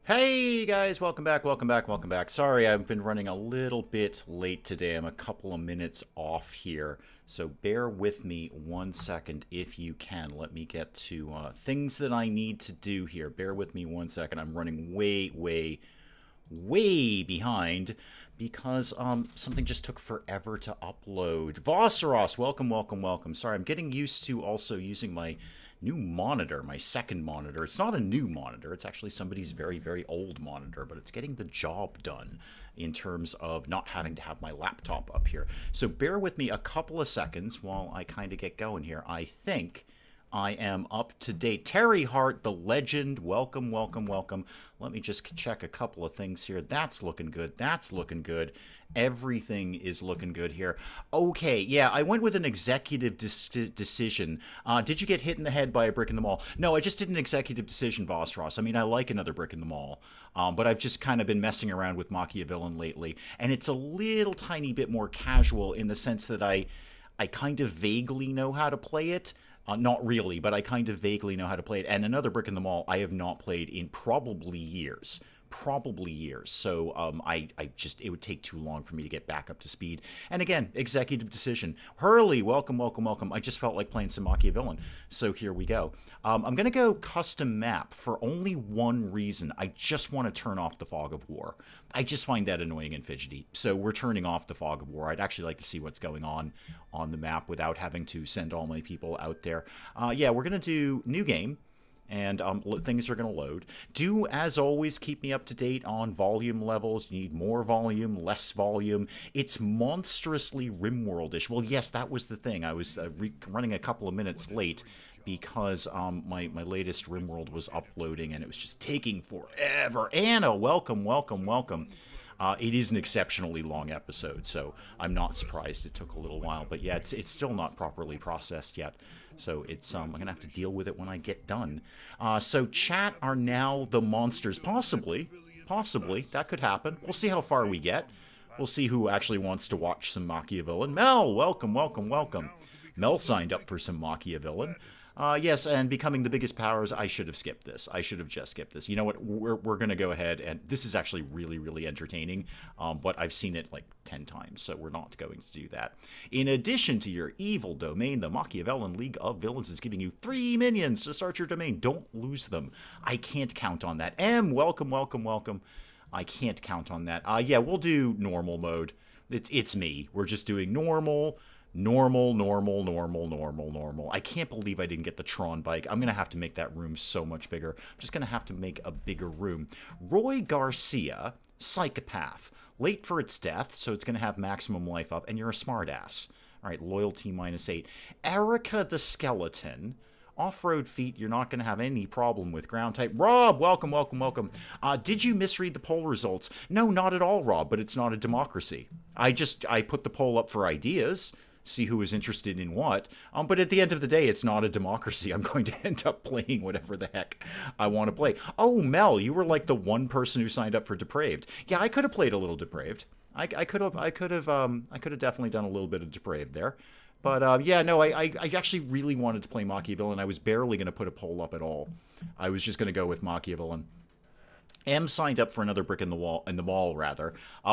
Hey guys, welcome back, welcome back, welcome back. Sorry, I've been running a little bit late today. I'm a couple of minutes off here, so bear with me 1 second if you can. Let me get to things that I need to do here. Bear with me 1 second. I'm running way behind because something just took forever to upload. Vosseros, welcome, welcome, welcome. Sorry, I'm getting used to also using my new monitor, my second monitor. It's not a new monitor. It's actually somebody's very old monitor, but it's getting the job done in terms of not having to have my laptop up here. So bear with me a couple of seconds while I kind of get going here. I think I am up to date. Terry Hart, the legend. Welcome, welcome, welcome. Let me just check a couple of things here. That's looking good. That's looking good. Everything is looking good here. Okay, yeah, I went with an executive decision. Did you get hit in the head by a brick in the mall? No, I just did an executive decision, Boss Ross. I mean, I like another brick in the mall, but I've just kind of been messing around with MachiaVillain lately, and it's a little tiny bit more casual in the sense that I kind of vaguely know how to play it. Not really, but I kind of vaguely know how to play it. And another brick in the mall I have not played in probably years. So I just, it would take too long for me to get back up to speed. And again, executive decision. Hurley, welcome, welcome, welcome. I just felt like playing some MachiaVillain. So here we go. I'm going to go custom map for only one reason. I just want to turn off the fog of war. I just find that annoying and fidgety. So we're turning off the fog of war. I'd actually like to see what's going on the map without having to send all my people out there. Yeah, we're going to do new game. And things are going to load. Do, as always, keep me up to date on volume levels. You need more volume, less volume. It's monstrously RimWorld-ish. Well, yes, that was the thing. I was running a couple of minutes late because my latest RimWorld was uploading, and it was just taking forever. Anna, welcome, welcome, welcome. It is an exceptionally long episode, so I'm not surprised it took a little while. But yeah, it's still not properly processed yet. So it's I'm going to have to deal with it when I get done. So chat are now the monsters. Possibly. That could happen. We'll see how far we get. We'll see who actually wants to watch some MachiaVillain. Mel, welcome, welcome, welcome. Mel signed up for some MachiaVillain. Yes, and becoming the biggest powers, I should have skipped this. I should have just skipped this. You know what? We're going to go ahead, and this is actually really entertaining, but I've seen it like 10 times, so we're not going to do that. In addition to your evil domain, the MachiaVillain League of Villains is giving you 3 minions to start your domain. Don't lose them. I can't count on that. M, welcome, welcome, welcome. I can't count on that. Yeah, we'll do normal mode. It's me. We're just doing normal. I can't believe I didn't get the Tron bike. I'm going to have to make that room so much bigger. I'm just going to have to make a bigger room. Roy Garcia, psychopath. Late for its death, so it's going to have maximum life up, and you're a smartass. All right, loyalty -8. Erica the skeleton. Off-road feet, you're not going to have any problem with ground type. Rob, welcome, welcome, welcome. Did you misread the poll results? No, not at all, Rob, but it's not a democracy. I put the poll up for ideas. See who is interested in what. But at the end of the day, it's not a democracy. I'm going to end up playing whatever the heck I want to play. Oh, Mel, you were like the one person who signed up for Depraved. Yeah, I could have played a little Depraved. I could have definitely done a little bit of Depraved there. But yeah, no, I actually really wanted to play MachiaVillain. I was barely going to put a poll up at all. I was just going to go with MachiaVillain. M signed up for another brick in the mall,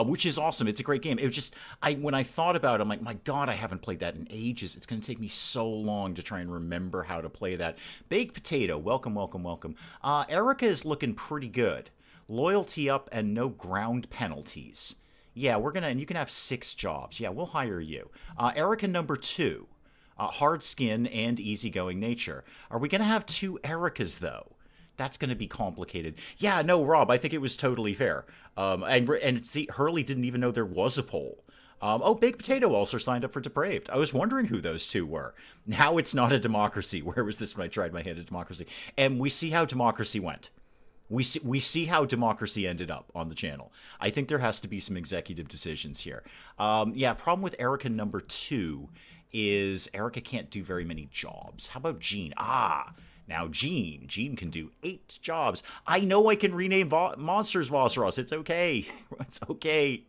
which is awesome. It's a great game. It was just, when I thought about it, I'm like, my God, I haven't played that in ages. It's going to take me so long to try and remember how to play that. Baked Potato, welcome, welcome, welcome. Erica is looking pretty good. Loyalty up and no ground penalties. Yeah, and you can have 6 jobs. Yeah, we'll hire you. Erica number 2, hard skin and easygoing nature. Are we going to have 2 Ericas, though? That's going to be complicated. Yeah, no, Rob, I think it was totally fair. And Hurley didn't even know there was a poll. Oh, Baked Potato also signed up for Depraved. I was wondering who those 2 were. Now it's not a democracy. Where was this when I tried my hand at democracy? And we see how democracy went. We see how democracy ended up on the channel. I think there has to be some executive decisions here. Yeah, problem with Erica number 2 is Erica can't do very many jobs. How about Jean? Now, Jean can do 8 jobs. I know I can rename monsters, Vosseros. It's okay. It's okay.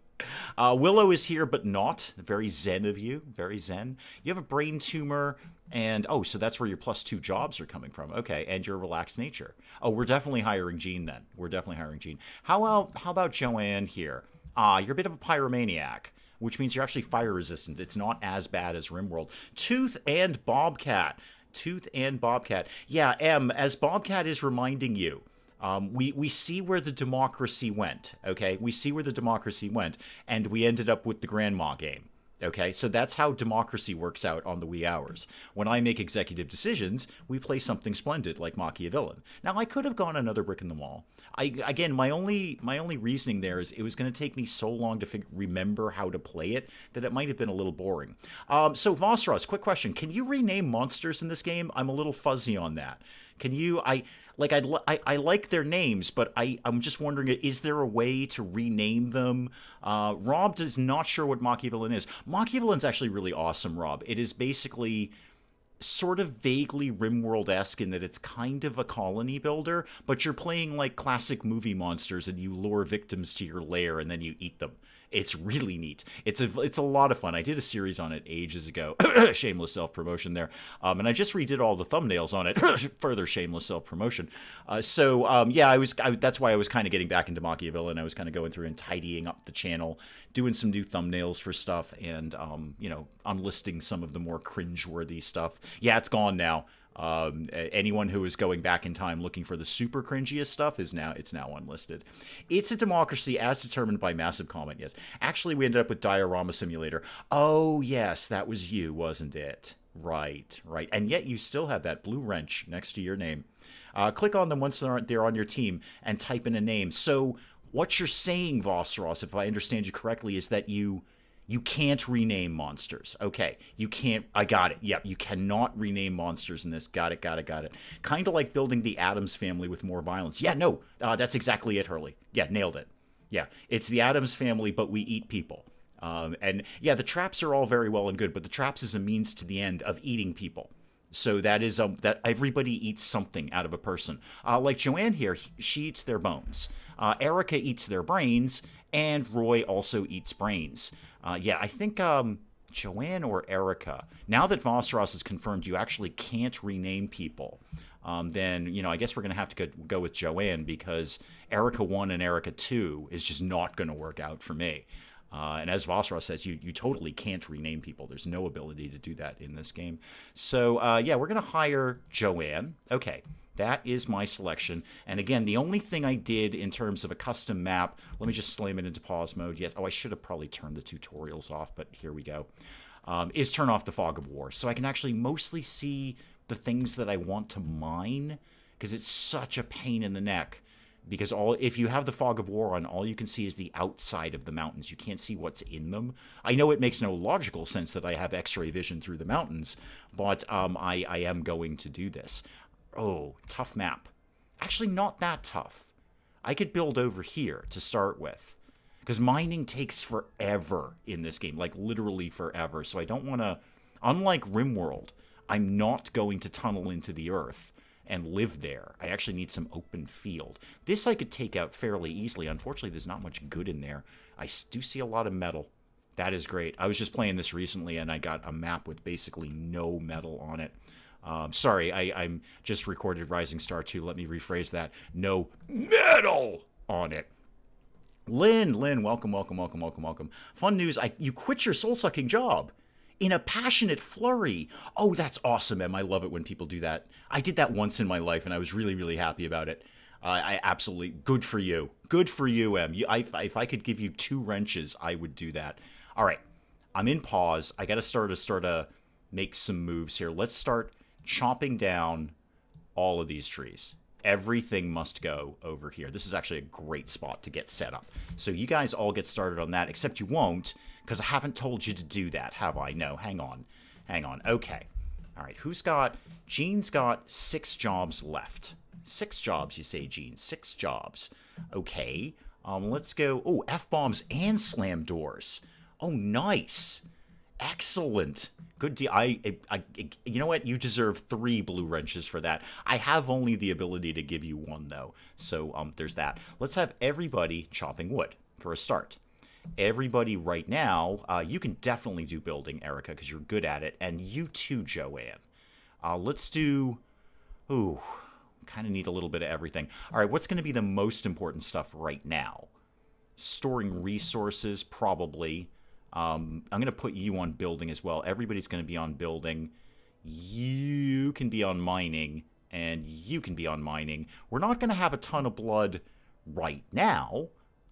Willow is here, but not. Very zen of you. Very zen. You have a brain tumor And, oh, so that's where your +2 jobs are coming from. Okay, and your relaxed nature. Oh, we're definitely hiring Jean then. We're definitely hiring Jean. How about Joanne here? You're a bit of a pyromaniac, which means you're actually fire resistant. It's not as bad as RimWorld. Tooth and Bobcat. Tooth and Bobcat. Yeah, M, as Bobcat is reminding you, we see where the democracy went, okay? We see where the democracy went, and we ended up with the Grandma game. Okay, so that's how democracy works out on the wee hours. When I make executive decisions, we play something splendid like MachiaVillain. Now, I could have gone another brick in the wall. Again, my only reasoning there is it was going to take me so long to remember how to play it that it might have been a little boring. So, Vosros, quick question. Can you rename monsters in this game? I'm a little fuzzy on that. Can you... I like their names, but I'm just wondering, is there a way to rename them? Rob is not sure what MachiaVillain is. MachiaVillain's actually really awesome, Rob. It is basically sort of vaguely RimWorld-esque in that it's kind of a colony builder, but you're playing like classic movie monsters and you lure victims to your lair and then you eat them. It's really neat. It's a lot of fun. I did a series on it ages ago. Shameless self-promotion there. And I just redid all the thumbnails on it. Further shameless self-promotion. Yeah, that's why I was kind of getting back into MachiaVillain. I was kind of going through and tidying up the channel, doing some new thumbnails for stuff, and unlisting some of the more cringe-worthy stuff. Yeah, it's gone now. Anyone who is going back in time looking for the super cringiest stuff it's now unlisted. It's a democracy as determined by massive comment. Yes, actually, we ended up with Diorama Simulator. Oh yes, that was you, wasn't it? Right. And yet you still have that blue wrench next to your name. Click on them once they're on your team and type in a name. So what you're saying, Vosros, if I understand you correctly, is that you can't rename monsters. Okay, you can't. I got it. Yep, you cannot rename monsters in this. Got it. Kind of like building the Addams family with more violence. Yeah, no, that's exactly it, Hurley. Yeah, nailed it. Yeah, it's the Addams family, but we eat people. And yeah, the traps are all very well and good, but the traps is a means to the end of eating people. So that is that everybody eats something out of a person. Like Joanne here, she eats their bones. Erica eats their brains, and Roy also eats brains. Yeah, I think Joanne or Erica. Now that Vosros has confirmed you actually can't rename people, then I guess we're gonna have to go with Joanne, because Erica 1 and Erica 2 is just not gonna work out for me. And as Vosros says, you totally can't rename people. There's no ability to do that in this game. So, yeah, we're going to hire Joanne. Okay, that is my selection. And again, the only thing I did in terms of a custom map, let me just slam it into pause mode. Yes, I should have probably turned the tutorials off, but here we go, is turn off the fog of war. So I can actually mostly see the things that I want to mine, because it's such a pain in the neck. Because if you have the fog of war on, all you can see is the outside of the mountains. You can't see what's in them. I know it makes no logical sense that I have X-ray vision through the mountains, but I am going to do this. Oh, tough map. Actually, not that tough. I could build over here to start with, because mining takes forever in this game, like literally forever. So I don't want to, unlike RimWorld, I'm not going to tunnel into the earth and live there. I actually need some open field. This I could take out fairly easily. Unfortunately, there's not much good in there. I do see a lot of metal. That is great. I was just playing this recently, and I got a map with basically no metal on it. Sorry, I'm just recorded Rising Star 2. Let me rephrase that. No metal on it. Lynn, welcome. Fun news, you quit your soul-sucking job in a passionate flurry. Oh, that's awesome, Em. I love it when people do that. I did that once in my life, and I was really, really happy about it. I absolutely, good for you. Good for you, Em. If I could give you 2 wrenches, I would do that. All right, I'm in pause. I got to start to make some moves here. Let's start chopping down all of these trees. Everything must go over here. This is actually a great spot to get set up. So you guys all get started on that, except you won't, because I haven't told you to do that, have I? No, hang on. Okay. All right, Jean's got 6 jobs left. 6 jobs, you say, Jean. 6 jobs. Okay. Let's go. Oh, F-bombs and slam doors. Oh, nice. Excellent. Good deal. You know what? You deserve 3 blue wrenches for that. I have only the ability to give you 1, though. So, there's that. Let's have everybody chopping wood for a start. Everybody right now, you can definitely do building, Erica, because you're good at it. And you too, Joanne. Let's do... Ooh, kind of need a little bit of everything. All right, what's going to be the most important stuff right now? Storing resources, probably. I'm going to put you on building as well. Everybody's going to be on building. You can be on mining, and you can be on mining. We're not going to have a ton of blood right now.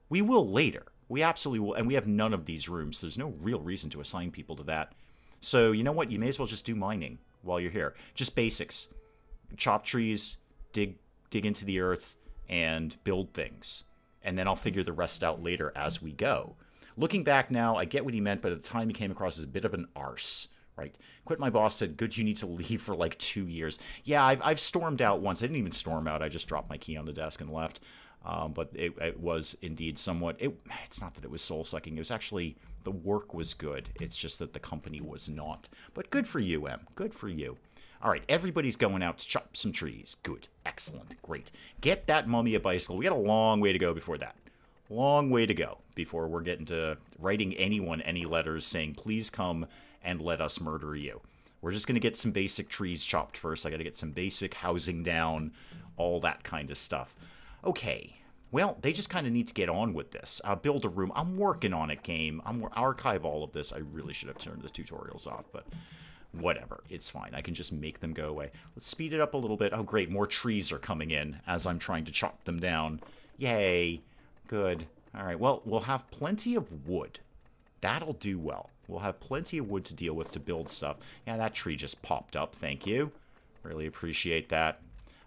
We will later. We absolutely will. And we have none of these rooms, so there's no real reason to assign people to that. So, you know what? You may as well just do mining while you're here. Just basics. Chop trees, dig into the earth, and build things. And then I'll figure the rest out later as we go. Looking back now, I get what he meant, but at the time he came across as a bit of an arse. Right? Quit my boss said, good, you need to leave for like 2 years. Yeah, I've stormed out once. I didn't even storm out. I just dropped my key on the desk and left. But it was indeed somewhat... It's not that it was soul-sucking. It was actually... The work was good. It's just that the company was not. But good for you, Em. Good for you. All right, everybody's going out to chop some trees. Good. Excellent. Great. Get that mummy a bicycle. We got a long way to go before that. Long way to go before we're getting to writing anyone any letters saying, please come and let us murder you. We're just going to get some basic trees chopped first. I got to get some basic housing down, all that kind of stuff. Okay. Well, they just kind of need to get on with this. Build a room. I'm working on it, game. I'm archive all of this. I really should have turned the tutorials off, but whatever. It's fine. I can just make them go away. Let's speed it up a little bit. Oh, great. More trees are coming in as I'm trying to chop them down. Yay. Good. All right. Well, we'll have plenty of wood. That'll do well. We'll have plenty of wood to deal with to build stuff. Yeah, that tree just popped up. Thank you. Really appreciate that.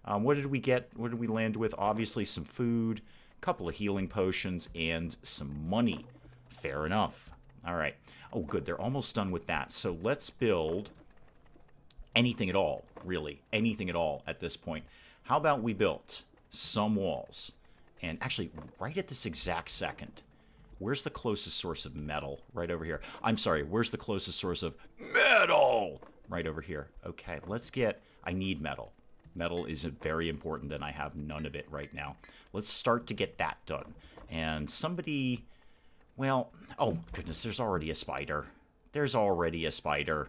What did we get? What did we land with? Obviously some food, a couple of healing potions, and some money. Fair enough. All right. Oh, good. They're almost done with that. So let's build anything at all, really. Anything at all at this point. How about we built some walls? And actually, right at this exact second, where's the closest source of metal? Right over here. I'm sorry, where's the closest source of metal? Right over here. Okay, let's get... I need metal. Metal is very important, and I have none of it right now. Let's start to get that done. And somebody... Well, oh goodness, there's already a spider. There's already a spider.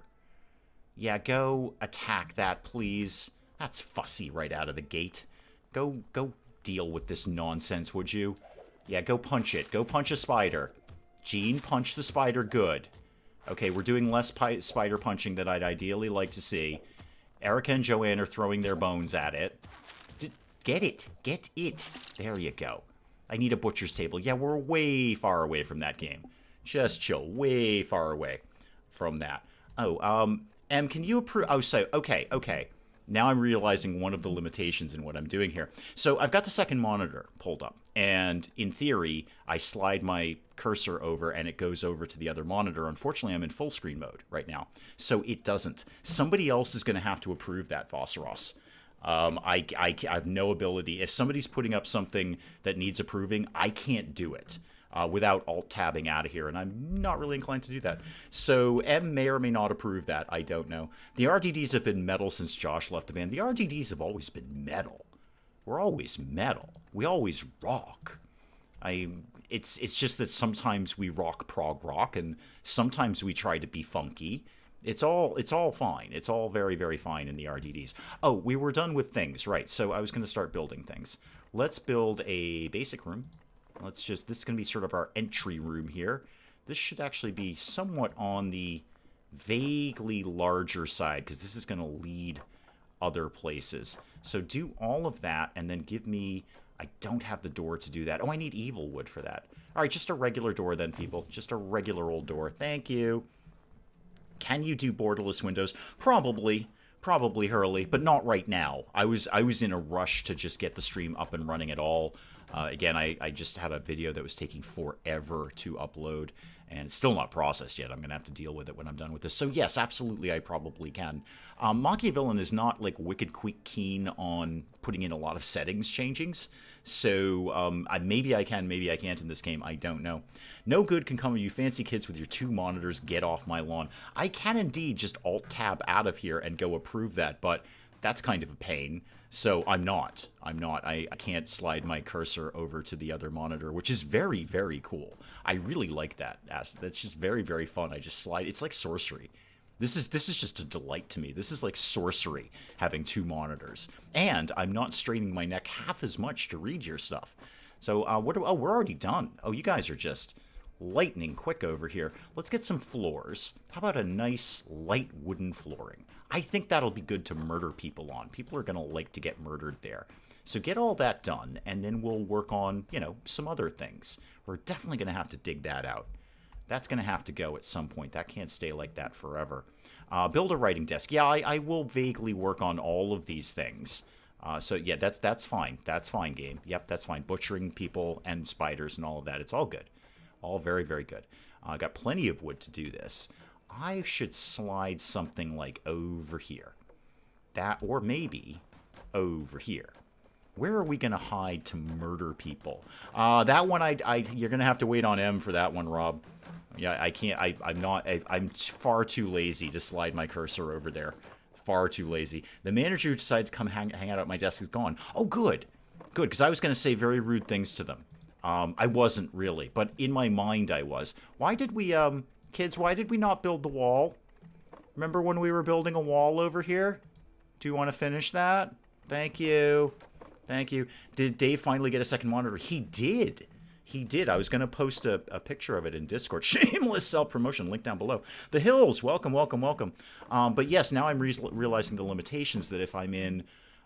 Yeah, go attack that, please. That's fussy right out of the gate. Go deal with this nonsense, would you? Yeah, go punch it. Go punch a spider. Gene, punch the spider good. Okay, we're doing less spider punching than I'd ideally like to see. Erica and Joanne are throwing their bones at it. Get it. Get it. There you go. I need a butcher's table. Yeah, we're way far away from that game. Just chill. Way far away from that. Oh, Em, can you approve? Oh, so, okay. Now I'm realizing one of the limitations in what I'm doing here. So I've got the second monitor pulled up. And in theory, I slide my cursor over and it goes over to the other monitor. Unfortunately, I'm in full screen mode right now. So it doesn't. Somebody else is going to have to approve that, Vosseros. I have no ability. If somebody's putting up something that needs approving, I can't do it without alt-tabbing out of here, and I'm not really inclined to do that. So M may or may not approve that. I don't know. The RDDs have been metal since Josh left the band. The RDDs have always been metal. We're always metal. We always rock. It's just that sometimes we rock prog rock, and sometimes we try to be funky. It's all fine. It's all very, very fine in the RDDs. Oh, we were done with things, right? So I was going to start building things. Let's build a basic room. This is going to be sort of our entry room here. This should actually be somewhat on the vaguely larger side, because this is going to lead other places. So do all of that, and then give me... I don't have the door to do that. Oh, I need evil wood for that. All right, just a regular door then, people. Just a regular old door. Thank you. Can you do borderless windows? Probably, Hurley, but not right now. I was in a rush to just get the stream up and running at all. Again, I just had a video that was taking forever to upload, and it's still not processed yet. I'm going to have to deal with it when I'm done with this. So yes, absolutely, I probably can. MachiaVillain is not like wicked quick keen on putting in a lot of settings changings. So maybe I can, maybe I can't in this game. I don't know. No good can come of you fancy kids with your 2 monitors. Get off my lawn. I can indeed just alt-tab out of here and go approve that, but that's kind of a pain. So I'm not. I can't slide my cursor over to the other monitor, which is very, very cool. I really like that. That's just very, very fun. I just slide. It's like sorcery. This is just a delight to me. This is like sorcery, having 2 monitors. And I'm not straining my neck half as much to read your stuff. So oh, we're already done. Oh, you guys are just lightning quick over here. Let's get some floors. How about a nice light wooden flooring? I think that'll be good to murder people on. People are going to like to get murdered there. So get all that done, and then we'll work on, you know, some other things. We're definitely going to have to dig that out. That's going to have to go at some point. That can't stay like that forever. Build a writing desk. Yeah, I will vaguely work on all of these things. So yeah, that's fine. That's fine, game. Yep, that's fine. Butchering people and spiders and all of that. It's all good. All very, very good. I got plenty of wood to do this. I should slide something like over here. That, or maybe over here. Where are we going to hide to murder people? That one, you're going to have to wait on M for that one, Rob. Yeah, I can't, I'm far too lazy to slide my cursor over there. Far too lazy. The manager who decided to come hang out at my desk is gone. Oh, good. Good, because I was going to say very rude things to them. I wasn't really, but in my mind I was. Why did we, kids, why did we not build the wall? Remember when we were building a wall over here? Do you want to finish that? Thank you. Thank you. Did Dave finally get a second monitor? He did. He did. I was going to post a picture of it in Discord. Shameless self-promotion. Link down below. The Hills. Welcome, welcome, welcome. But yes, now I'm realizing the limitations that if I'm in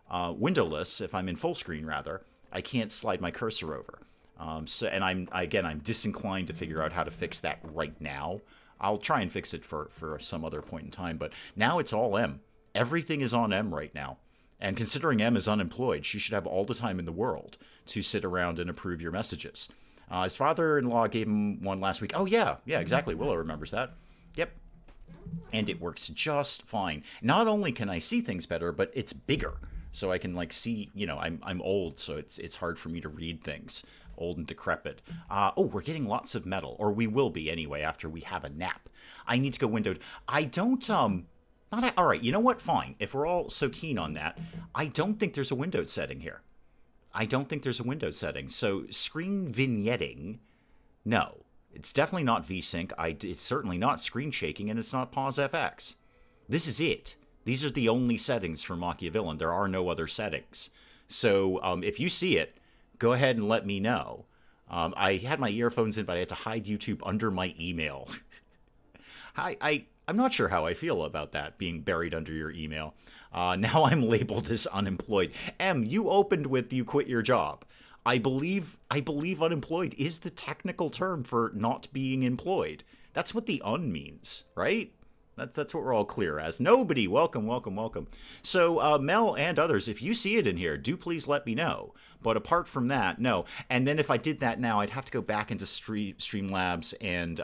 windowless, if I'm in full screen rather, I can't slide my cursor over. And I'm disinclined to figure out how to fix that right now. I'll try and fix it for some other point in time. But now it's all M. Everything is on M right now. And considering M is unemployed, she should have all the time in the world to sit around and approve your messages. His father-in-law gave him one last week. Oh, yeah, exactly. Willow remembers that. Yep. And it works just fine. Not only can I see things better, but it's bigger. So I can, like, see, you know, I'm old, so it's hard for me to read things. Old and decrepit. Oh, we're getting lots of metal. Or we will be, anyway, after we have a nap. I need to go windowed. I don't, all right, you know what? Fine. If we're all so keen on that, I don't think there's a windowed setting here. I don't think there's a windowed setting. So screen vignetting, no. It's definitely not VSync. It's certainly not screen shaking, and it's not pause FX. This is it. These are the only settings for MachiaVillain. There are no other settings. So if you see it, go ahead and let me know. I had my earphones in, but I had to hide YouTube under my email. I'm not sure how I feel about that, being buried under your email. Now I'm labeled as unemployed. M, you opened with you quit your job. I believe unemployed is the technical term for not being employed. That's what the un means, right? That's what we're all clear as. Nobody, welcome, welcome, welcome. So Mel and others, if you see it in here, do please let me know. But apart from that, no. And then if I did that now, I'd have to go back into Streamlabs and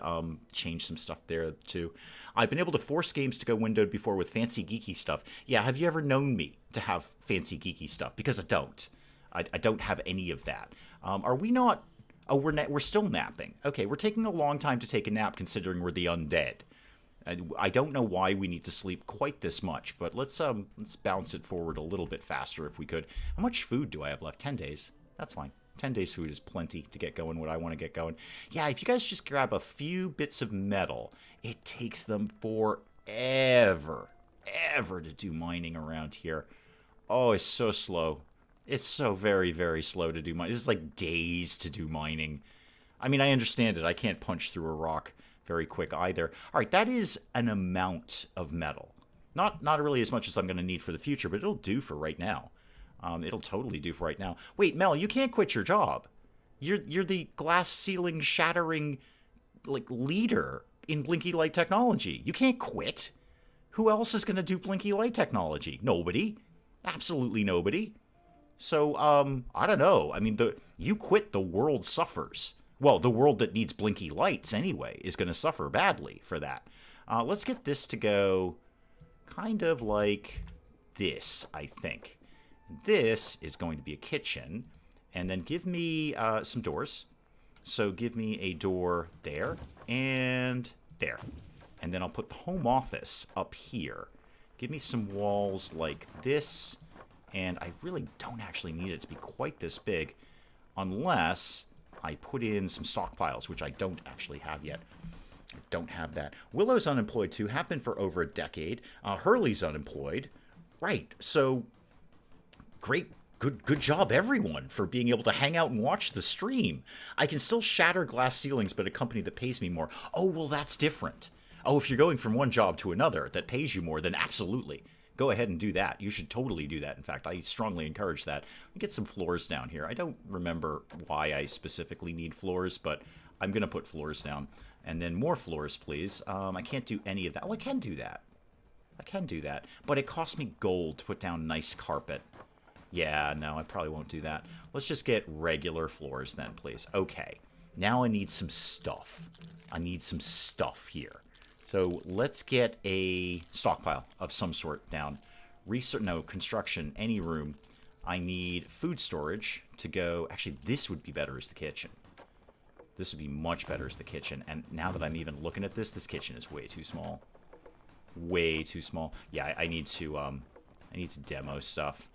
change some stuff there too. I've been able to force games to go windowed before with fancy geeky stuff. Yeah, have you ever known me to have fancy geeky stuff? Because I don't. I don't have any of that. Are we not? Oh, we're still napping. Okay, we're taking a long time to take a nap considering we're the undead. I don't know why we need to sleep quite this much, but let's bounce it forward a little bit faster if we could. How much food do I have left? 10 days. That's fine. 10 days food is plenty to get going what I want to get going. Yeah, if you guys just grab a few bits of metal, it takes them forever to do mining around here. Oh, it's so slow. It's so very, very slow to do mining. This is like days to do mining. I mean, I understand it. I can't punch through a rock very quick either. All right, that is an amount of metal. Not really as much as I'm going to need for the future, but it'll do for right now. It'll totally do for right now. Wait, Mel, you can't quit your job. You're the glass ceiling shattering like leader in blinky light technology. You can't quit. Who else is going to do blinky light technology? Nobody. Absolutely nobody. So I don't know. I mean, you quit, the world suffers. Well, the world that needs blinky lights, anyway, is going to suffer badly for that. Let's get this to go kind of like this, I think. This is going to be a kitchen. And then give me some doors. So give me a door there and there. And then I'll put the home office up here. Give me some walls like this. And I really don't actually need it to be quite this big. Unless I put in some stockpiles, which I don't actually have yet. Don't have that. Willow's unemployed too. Have been for over a decade. Hurley's unemployed. Right. So great. Good job, everyone, for being able to hang out and watch the stream. I can still shatter glass ceilings, but a company that pays me more. Oh, well, that's different. Oh, if you're going from one job to another that pays you more, then absolutely. Go ahead and do that. You should totally do that. In fact, I strongly encourage that. Get some floors down here. I don't remember why I specifically need floors, but I'm going to put floors down. And then more floors, please. I can't do any of that. Oh, I can do that. I can do that. But it costs me gold to put down nice carpet. Yeah, no, I probably won't do that. Let's just get regular floors then, please. Okay. Now I need some stuff. I need some stuff here. So let's get a stockpile of some sort down. Construction, any room. I need food storage to go. Actually, this would be better as the kitchen. This would be much better as the kitchen. And now that I'm even looking at this, this kitchen is way too small. Way too small. Yeah, I need to demo stuff.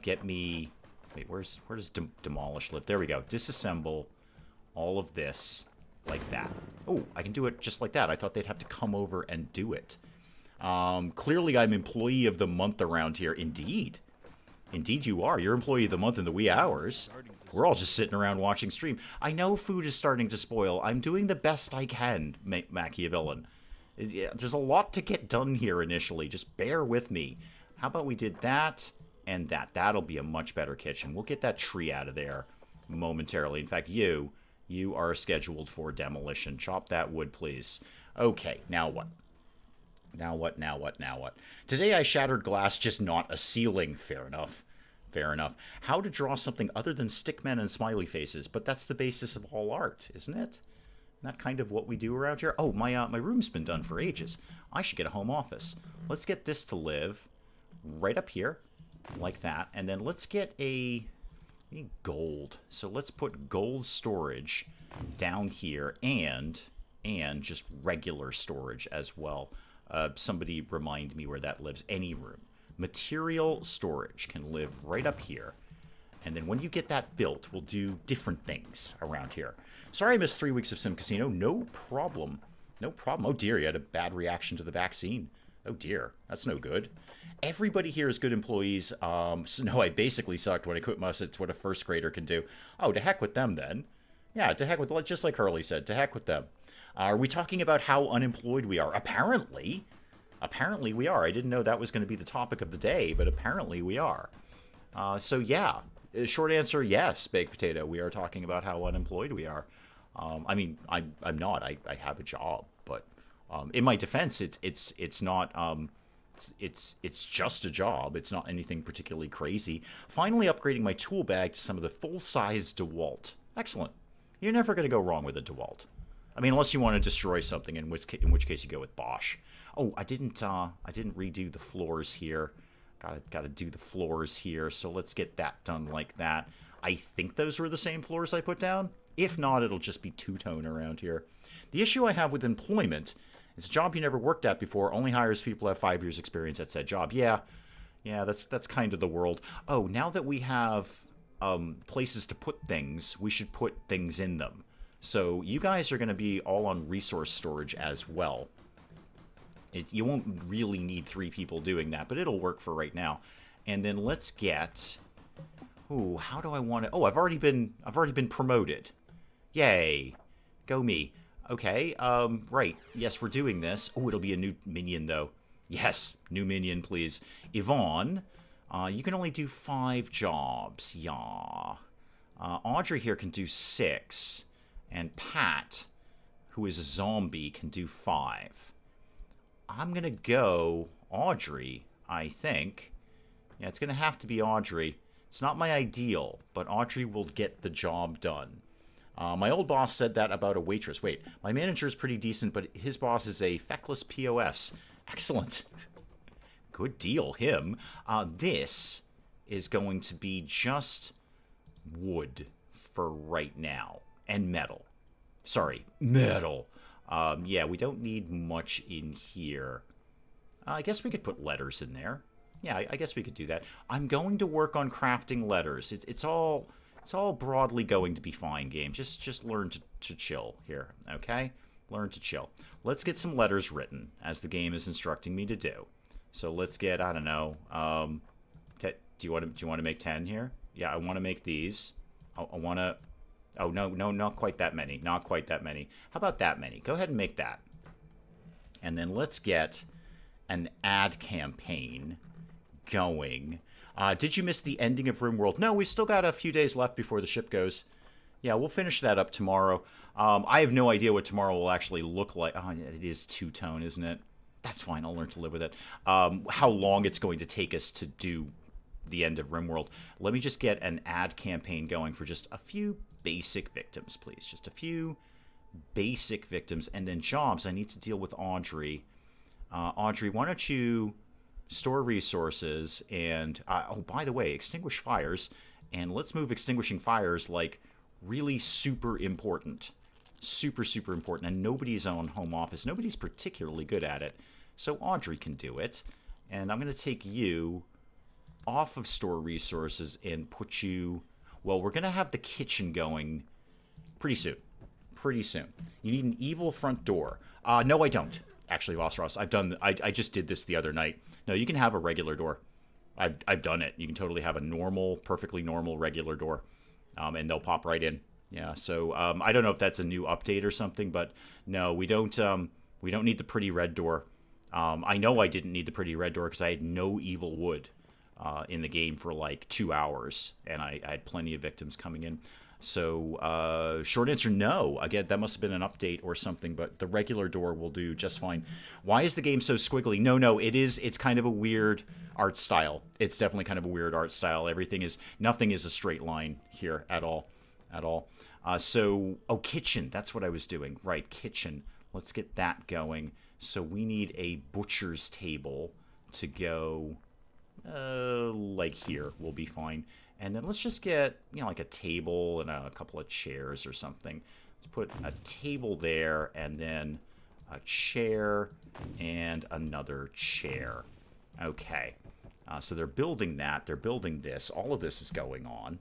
Get me. Wait, where does demolish live? There we go. Disassemble all of this. Like that. Oh, I can do it just like that. I thought they'd have to come over and do it. Clearly, I'm employee of the month around here. Indeed. Indeed you are. You're employee of the month in the wee hours. We're all just sitting around watching stream. I know food is starting to spoil. I'm doing the best I can, MachiaVillain. There's a lot to get done here initially. Just bear with me. How about we did that and that? That'll be a much better kitchen. We'll get that tree out of there momentarily. In fact, you are scheduled for demolition. Chop that wood, please. Okay, now what? Now what? Today I shattered glass, just not a ceiling. Fair enough. Fair enough. How to draw something other than stickmen and smiley faces, but that's the basis of all art, isn't it? Isn't that kind of what we do around here? Oh, my room's been done for ages. I should get a home office. Let's get this to live right up here, like that, and then let's get a... We need gold. So let's put gold storage down here and just regular storage as well. Somebody remind me where that lives. Any room. Material storage can live right up here. And then when you get that built, we'll do different things around here. Sorry I missed 3 weeks of Sim Casino. No problem. No problem. Oh dear, you had a bad reaction to the vaccine. Oh dear, that's no good. Everybody here is good employees. So no, I basically sucked when I quit Muss. It's what a first grader can do. Oh, to heck with them then. Yeah, to heck with, just like Hurley said, to heck with them. Are we talking about how unemployed we are? Apparently. Apparently we are. I didn't know that was going to be the topic of the day, but apparently we are. So yeah, short answer, yes, baked potato. We are talking about how unemployed we are. I mean, I'm not. I have a job, but in my defense, it's not. It's just a job. It's not anything particularly crazy. Finally upgrading my tool bag to some of the full-size DeWalt. Excellent. You're never going to go wrong with a DeWalt. I mean, unless you want to destroy something, in which case you go with Bosch. Oh, I didn't redo the floors here. Gotta do the floors here. So let's get that done like that. I think those were the same floors I put down. If not, it'll just be two-tone around here. The issue I have with employment is a job you never worked at before only hires people who have 5 years experience at said job. Yeah, that's kind of the world. Oh, now that we have places to put things, we should put things in them. So you guys are going to be all on resource storage as well. You won't really need 3 people doing that, but it'll work for right now. And then let's get... Ooh, how do I want to... Oh, I've already been promoted. Yay. Go me. Okay, right. Yes, we're doing this. Oh, it'll be a new minion, though. Yes, new minion, please. Yvonne, you can only do 5 jobs. Yeah. Audrey here can do 6. And Pat, who is a zombie, can do 5. I'm going to go Audrey, I think. Yeah, it's going to have to be Audrey. It's not my ideal, but Audrey will get the job done. My old boss said that about a waitress. Wait, my manager's pretty decent, but his boss is a feckless POS. Excellent. Good deal, him. This is going to be just wood for right now. And metal. Sorry, metal. Yeah, we don't need much in here. I guess we could put letters in there. Yeah, I guess we could do that. I'm going to work on crafting letters. It's all broadly going to be fine, game. Just learn to chill here, okay? Learn to chill. Let's get some letters written, as the game is instructing me to do. So let's get, I don't know, do you want to make 10 here? Yeah, I want to make these. I want to... Oh, no, not quite that many. Not quite that many. How about that many? Go ahead and make that. And then let's get an ad campaign going. Did you miss the ending of RimWorld? No, we've still got a few days left before the ship goes. Yeah, we'll finish that up tomorrow. I have no idea what tomorrow will actually look like. Oh, it is two-tone, isn't it? That's fine. I'll learn to live with it. How long it's going to take us to do the end of RimWorld. Let me just get an ad campaign going for just a few basic victims, please. Just a few basic victims. And then jobs, I need to deal with Audrey. Audrey, why don't you store resources and... oh, by the way, extinguish fires. And let's move extinguishing fires like really super important. Super, super important. And nobody's on home office. Nobody's particularly good at it. So Audrey can do it. And I'm going to take you off of store resources and put you... Well, we're going to have the kitchen going pretty soon. Pretty soon. You need an evil front door. No, I don't. Actually, Ross, I just did this the other night. No, you can have a regular door. I've done it. You can totally have a normal, perfectly normal regular door. And they'll pop right in. Yeah, so I don't know if that's a new update or something, but no, we don't need the pretty red door. I know I didn't need the pretty red door because I had no evil wood in the game for like 2 hours, and I had plenty of victims coming in. So short answer, no. Again, that must have been an update or something, but the regular door will do just fine. Why is the game so squiggly? No, it's kind of a weird art style. It's definitely kind of a weird art style. Nothing is a straight line here at all. Oh, kitchen. That's what I was doing. Right, kitchen. Let's get that going. So we need a butcher's table to go like here. We'll be fine. And then let's just get, like a table and a couple of chairs or something. Let's put a table there and then a chair and another chair. Okay. So they're building that. They're building this. All of this is going on.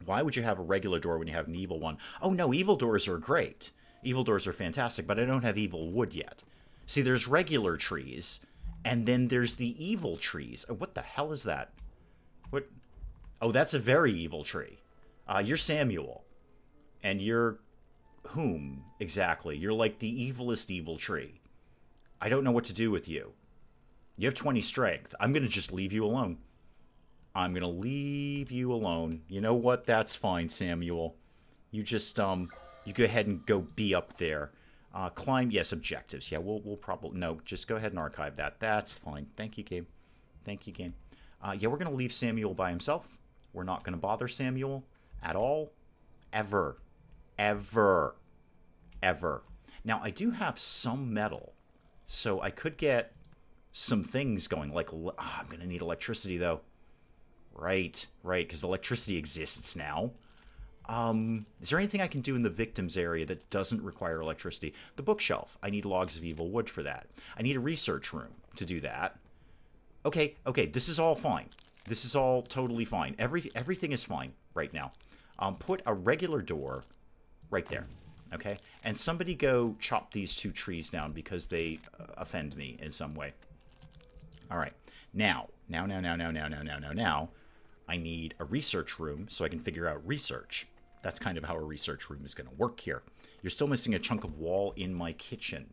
Why would you have a regular door when you have an evil one? Oh, no, evil doors are great. Evil doors are fantastic, but I don't have evil wood yet. See, there's regular trees, and then there's the evil trees. Oh, what the hell is that? What? Oh, that's a very evil tree. You're Samuel. And you're whom, exactly? You're like the evilest evil tree. I don't know what to do with you. You have 20 strength. I'm going to just leave you alone. I'm going to leave you alone. You know what? That's fine, Samuel. You just, you go ahead and go be up there. Climb, yes, objectives. Yeah, we'll probably, no, just go ahead and archive that. That's fine. Thank you, game. Thank you, game. Yeah, we're going to leave Samuel by himself. We're not going to bother Samuel at all. Ever. Ever. Ever. Now, I do have some metal, so I could get some things going. Like, I'm going to need electricity, though. Right, because electricity exists now. Is there anything I can do in the victims area that doesn't require electricity? The bookshelf. I need logs of evil wood for that. I need a research room to do that. Okay, this is all fine. This is all totally fine. Everything is fine right now. Put a regular door right there, okay? And somebody go chop these 2 trees down because they offend me in some way. All right. Now, I need a research room so I can figure out research. That's kind of how a research room is going to work here. You're still missing a chunk of wall in my kitchen.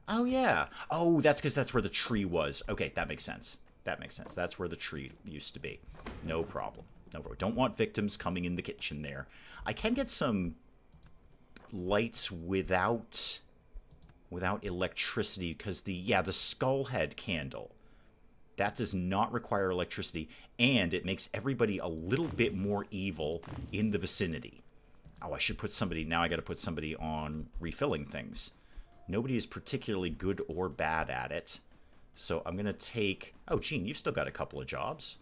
Oh, yeah. Oh, that's because that's where the tree was. Okay, that makes sense. That makes sense. That's where the tree used to be. No problem. No problem. Don't want victims coming in the kitchen there. I can get some lights without electricity because the skull head candle, that does not require electricity, and it makes everybody a little bit more evil in the vicinity. Oh, I should put somebody... Now I got to put somebody on refilling things. Nobody is particularly good or bad at it. So I'm going to take... Oh, Gene, you've still got a couple of jobs.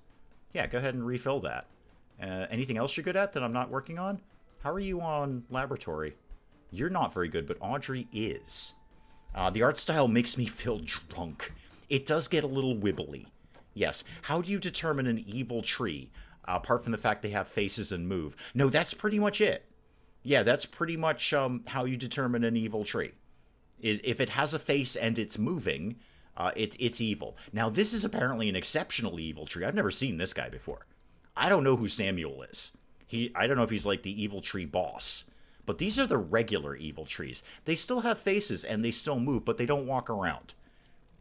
Yeah, go ahead and refill that. Anything else you're good at that I'm not working on? How are you on laboratory? You're not very good, but Audrey is. The art style makes me feel drunk. It does get a little wibbly. Yes. How do you determine an evil tree? Apart from the fact they have faces and move. No, that's pretty much it. Yeah, that's pretty much how you determine an evil tree. If it has a face and it's moving, it's evil. Now, this is apparently an exceptionally evil tree. I've never seen this guy before. I don't know who Samuel is. I don't know if he's like the evil tree boss. But these are the regular evil trees. They still have faces and they still move, but they don't walk around.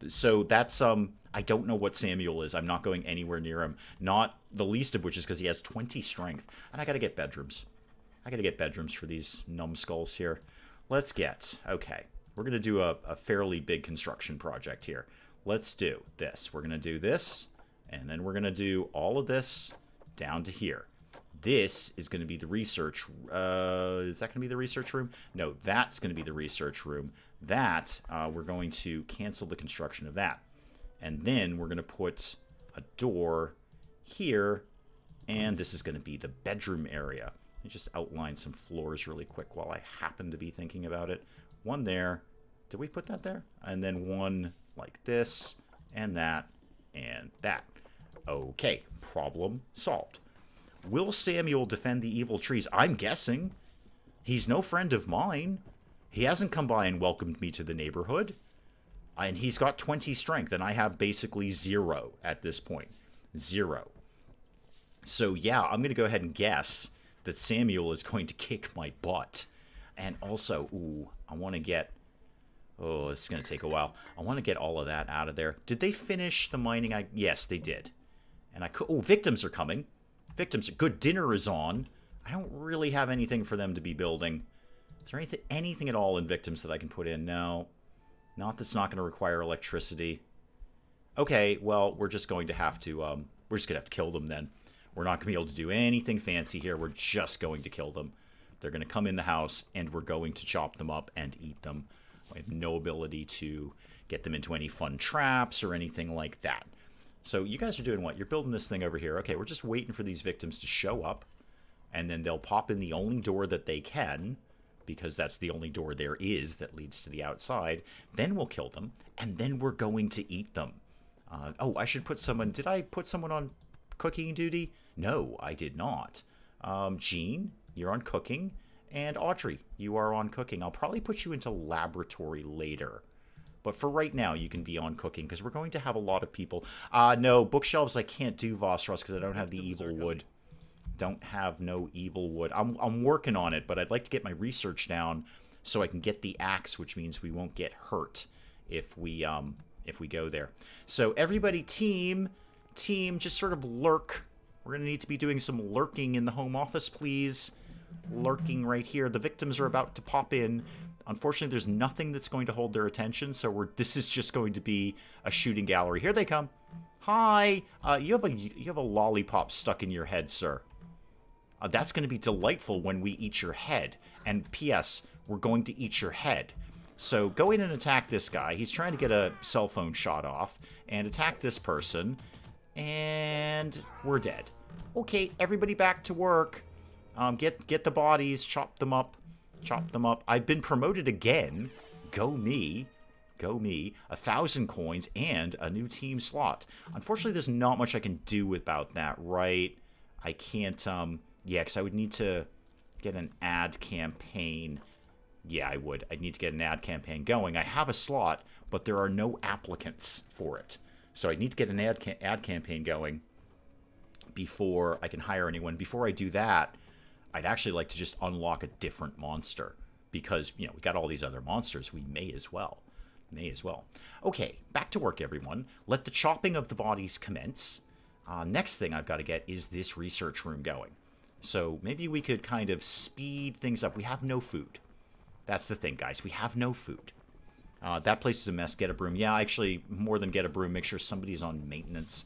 So that's, I don't know what Samuel is. I'm not going anywhere near him. Not the least of which is because he has 20 strength. And I gotta get bedrooms. I gotta get bedrooms for these numbskulls here. Let's get, okay. We're gonna do a fairly big construction project here. Let's do this. We're gonna do this, and then we're gonna do all of this down to here. This is going to be the research. Is that going to be the research room? No, that's going to be the research room. That, we're going to cancel the construction of that. And then we're going to put a door here. And this is going to be the bedroom area. Let me just outline some floors really quick while I happen to be thinking about it. One there. Did we put that there? And then one like this, and that, and that. Okay, problem solved. Will Samuel defend the evil trees? I'm guessing. He's no friend of mine. He hasn't come by and welcomed me to the neighborhood. And he's got 20 strength, and I have basically 0 at this point. 0. So, yeah, I'm going to go ahead and guess that Samuel is going to kick my butt. And also, ooh, I want to get... Oh, it's going to take a while. I want to get all of that out of there. Did they finish the mining? Yes, they did. And I could... Oh, victims are coming. Victims, good, dinner is on. I don't really have anything for them to be building. Is there anything at all in victims that I can put in? No. Not that's not going to require electricity. Okay, well, we're just going to have to, we're just going to have to kill them then. We're not going to be able to do anything fancy here. We're just going to kill them. They're going to come in the house, and we're going to chop them up and eat them. I have no ability to get them into any fun traps or anything like that. So you guys are doing what? You're building this thing over here. Okay, we're just waiting for these victims to show up. And then they'll pop in the only door that they can, because that's the only door there is that leads to the outside. Then we'll kill them, and then we're going to eat them. Oh, I should put someone... Did I put someone on cooking duty? No, I did not. Jean, you're on cooking. And Audrey, you are on cooking. I'll probably put you into laboratory later. But for right now, you can be on cooking, because we're going to have a lot of people. No, bookshelves I can't do, Vossros, because I don't have the evil wood. Don't have no evil wood. I'm working on it, but I'd like to get my research down so I can get the axe, which means we won't get hurt if we go there. So everybody, team, just sort of lurk. We're going to need to be doing some lurking in the home office, please. Lurking right here. The victims are about to pop in. Unfortunately, there's nothing that's going to hold their attention, so this is just going to be a shooting gallery. Here they come. Hi. You have a lollipop stuck in your head, sir. That's going to be delightful when we eat your head. And P.S., we're going to eat your head. So go in and attack this guy. He's trying to get a cell phone shot off. And attack this person. And we're dead. Okay, everybody back to work. Get the bodies, chop them up. Chop them up. I've been promoted again. Go me. Go me. 1,000 coins and a new team slot. Unfortunately, there's not much I can do about that, right? I can't, yeah, because I would need to get an ad campaign. Yeah, I would. I'd need to get an ad campaign going. I have a slot, but there are no applicants for it. So I need to get an ad campaign going before I can hire anyone. Before I do that, I'd actually like to just unlock a different monster. Because, you know, we got all these other monsters. We may as well. Okay, back to work, everyone. Let the chopping of the bodies commence. Next thing I've got to get is this research room going. So maybe we could kind of speed things up. We have no food. That's the thing, guys. We have no food. That place is a mess. Get a broom. Yeah, actually, more than get a broom, make sure somebody's on maintenance.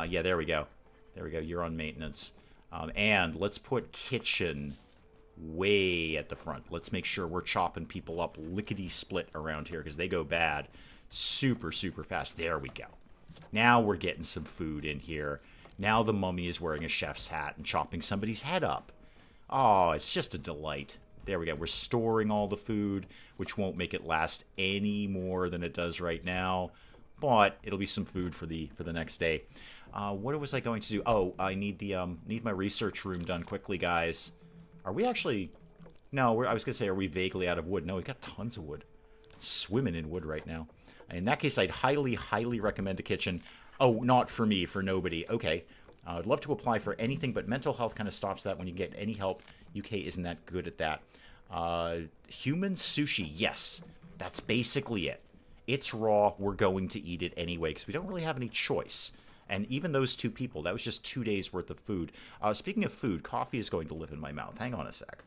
Yeah, there we go. There we go. You're on maintenance. And let's put kitchen way at the front. Let's make sure we're chopping people up lickety-split around here because they go bad super, super fast. There we go. Now we're getting some food in here. Now the mummy is wearing a chef's hat and chopping somebody's head up. Oh, it's just a delight. There we go. We're storing all the food, which won't make it last any more than it does right now. But it'll be some food for the next day. What was I going to do? Oh, I need need my research room done quickly, guys. Are we actually... No, I was going to say, are we vaguely out of wood? No, we've got tons of wood. Swimming in wood right now. In that case, I'd highly, highly recommend a kitchen. Oh, not for me, for nobody. Okay. I'd love to apply for anything, but mental health kind of stops that when you get any help. UK isn't that good at that. Human sushi, yes. That's basically it. It's raw. We're going to eat it anyway because we don't really have any choice. And even those 2 people, that was just 2 days worth of food. Speaking of food, coffee is going to live in my mouth. Hang on a sec.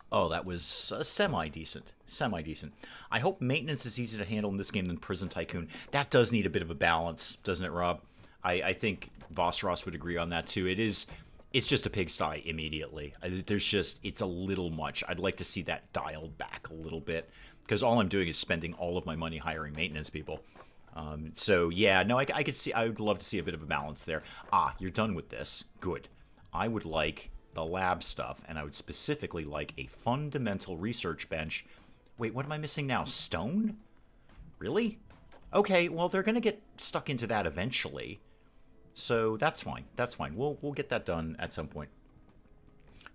Oh, that was semi-decent. Semi-decent. I hope maintenance is easier to handle in this game than Prison Tycoon. That does need a bit of a balance, doesn't it, Rob? I think Vossross would agree on that, too. It's just a pigsty immediately. It's a little much. I'd like to see that dialed back a little bit, because all I'm doing is spending all of my money hiring maintenance people. So, yeah, no, I would love to see a bit of a balance there. You're done with this. Good. I would like the lab stuff, and I would specifically like a fundamental research bench. Wait, what am I missing now? Stone? Really? Okay, well, they're going to get stuck into that eventually. So that's fine. That's fine. We'll get that done at some point.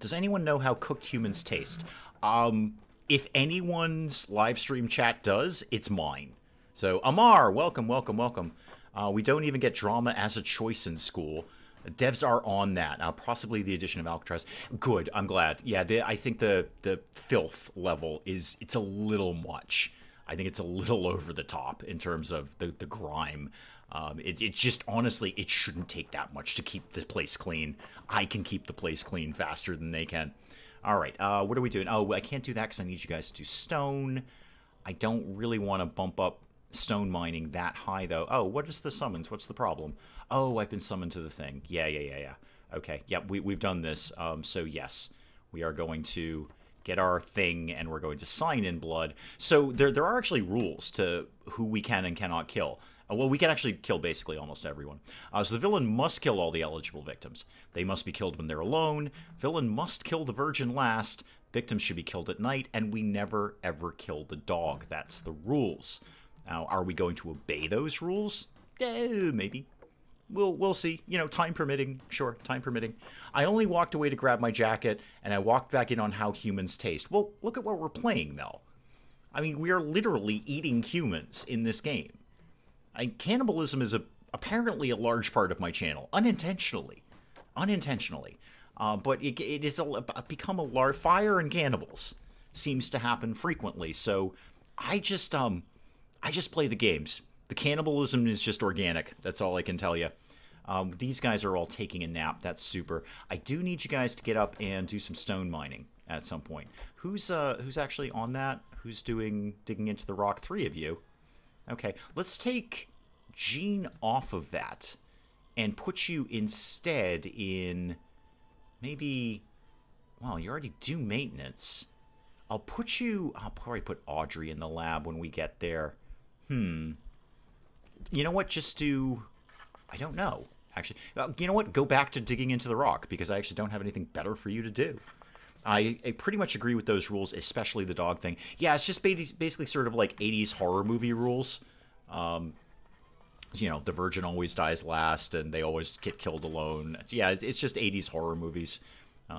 Does anyone know how cooked humans taste? If anyone's live stream chat does, it's mine. So, Amar, welcome, welcome, welcome. We don't even get drama as a choice in school. Devs are on that. Possibly the addition of Alcatraz. Good, I'm glad. Yeah, I think the filth level it's a little much. I think it's a little over the top in terms of the grime. It just, honestly, it shouldn't take that much to keep the place clean. I can keep the place clean faster than they can. All right, what are we doing? Oh, I can't do that because I need you guys to do stone. I don't really want to bump up stone mining that high, though. Oh, what is the summons? What's the problem? Oh, I've been summoned to the thing. Yeah. Okay, yeah, we've done this. So, yes, we are going to get our thing, and we're going to sign in blood. So there are actually rules to who we can and cannot kill. Well, we can actually kill basically almost everyone. So the villain must kill all the eligible victims. They must be killed when they're alone. Villain must kill the virgin last. Victims should be killed at night, and we never, ever kill the dog. That's the rules. Now, are we going to obey those rules? Maybe. We'll see. You know, time permitting. Sure, time permitting. I only walked away to grab my jacket, and I walked back in on how humans taste. Well, look at what we're playing, Mel. I mean, we are literally eating humans in this game. Cannibalism is apparently a large part of my channel, unintentionally. But it is become a large fire, and cannibals seems to happen frequently. So I just play the games. The cannibalism is just organic. That's all I can tell you. These guys are all taking a nap. That's super. I do need you guys to get up and do some stone mining at some point. Who's actually on that? Who's digging into the rock? 3 of you. Okay, let's take Gene off of that and put you instead in maybe, well, you already do maintenance. I'll probably put Audrey in the lab when we get there. You know what, I don't know, actually. You know what, go back to digging into the rock, because I actually don't have anything better for you to do. I pretty much agree with those rules, especially the dog thing. Yeah, it's just basically sort of like 80s horror movie rules. You know, the virgin always dies last, and they always get killed alone. Yeah, it's just 80s horror movies,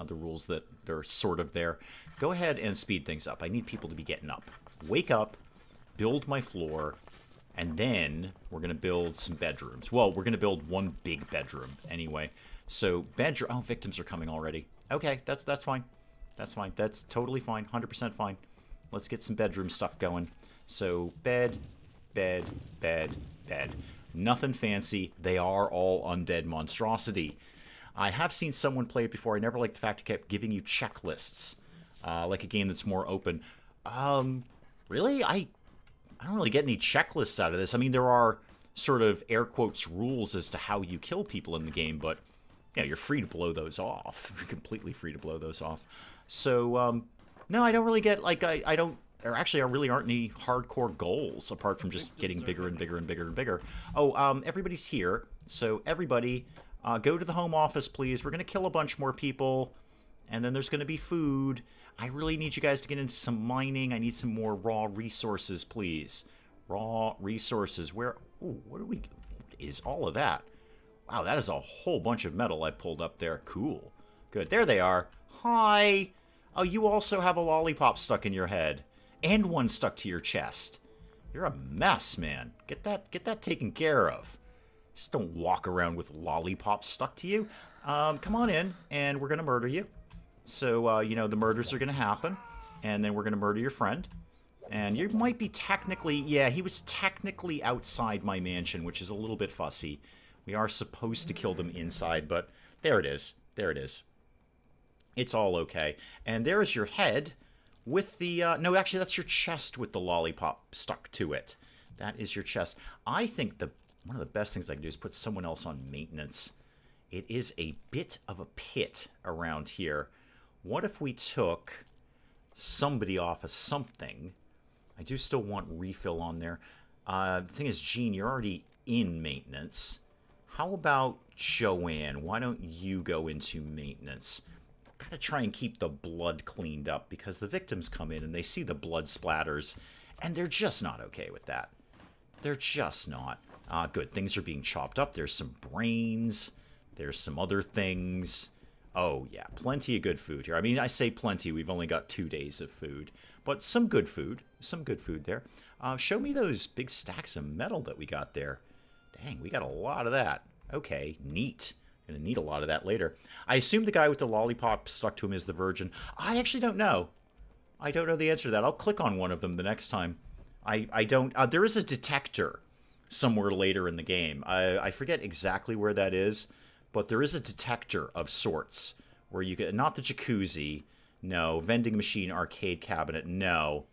the rules that they're sort of there. Go ahead and speed things up. I need people to be getting up. Wake up, build my floor, and then we're going to build some bedrooms. Well, we're going to build one big bedroom anyway. So, bedroom... Oh, victims are coming already. Okay, that's fine. That's fine. That's totally fine. 100% fine. Let's get some bedroom stuff going. So, bed. Nothing fancy. They are all undead monstrosity. I have seen someone play it before. I never liked the fact it kept giving you checklists. Like a game that's more open. Really? I don't really get any checklists out of this. I mean, there are sort of air quotes rules as to how you kill people in the game, but yeah, you're free to blow those off. You're completely free to blow those off. So, no, I don't really get, like, I don't, there actually really aren't any hardcore goals apart from just getting bigger and bigger and bigger and bigger. Oh, everybody's here. So everybody, go to the home office, please. We're going to kill a bunch more people, and then there's going to be food. I really need you guys to get into some mining. I need some more raw resources, please. Raw resources. Where? Ooh, what is all of that? Wow, that is a whole bunch of metal I pulled up there. Cool. Good. There they are. Hi. Oh, you also have a lollipop stuck in your head. And one stuck to your chest. You're a mess, man. Get that taken care of. Just don't walk around with lollipops stuck to you. Come on in, and we're going to murder you. So, you know, the murders are going to happen. And then we're going to murder your friend. And you might be technically... Yeah, he was technically outside my mansion, which is a little bit fussy. We are supposed to kill them inside, but there it is. There it is. It's all okay. And there is your head with the... no, actually, that's your chest with the lollipop stuck to it. That is your chest. I think one of the best things I can do is put someone else on maintenance. It is a bit of a pit around here. What if we took somebody off of something? I do still want refill on there. The thing is, Gene, you're already in maintenance. How about Joanne? Why don't you go into maintenance? Gotta try and keep the blood cleaned up because the victims come in and they see the blood splatters and they're just not okay with that. They're just not. Good, things are being chopped up. There's some brains. There's some other things. Oh, yeah, plenty of good food here. I mean, I say plenty. We've only got 2 days of food. But some good food. Some good food there. Show me those big stacks of metal that we got there. Dang, we got a lot of that. Okay, neat. Gonna need a lot of that later. I assume the guy with the lollipop stuck to him is the virgin. I actually don't know. I don't know the answer to that. I'll click on one of them the next time. I don't... there is a detector somewhere later in the game. I forget exactly where that is, but there is a detector of sorts where you get... Not the jacuzzi. No. Vending machine, arcade cabinet. No.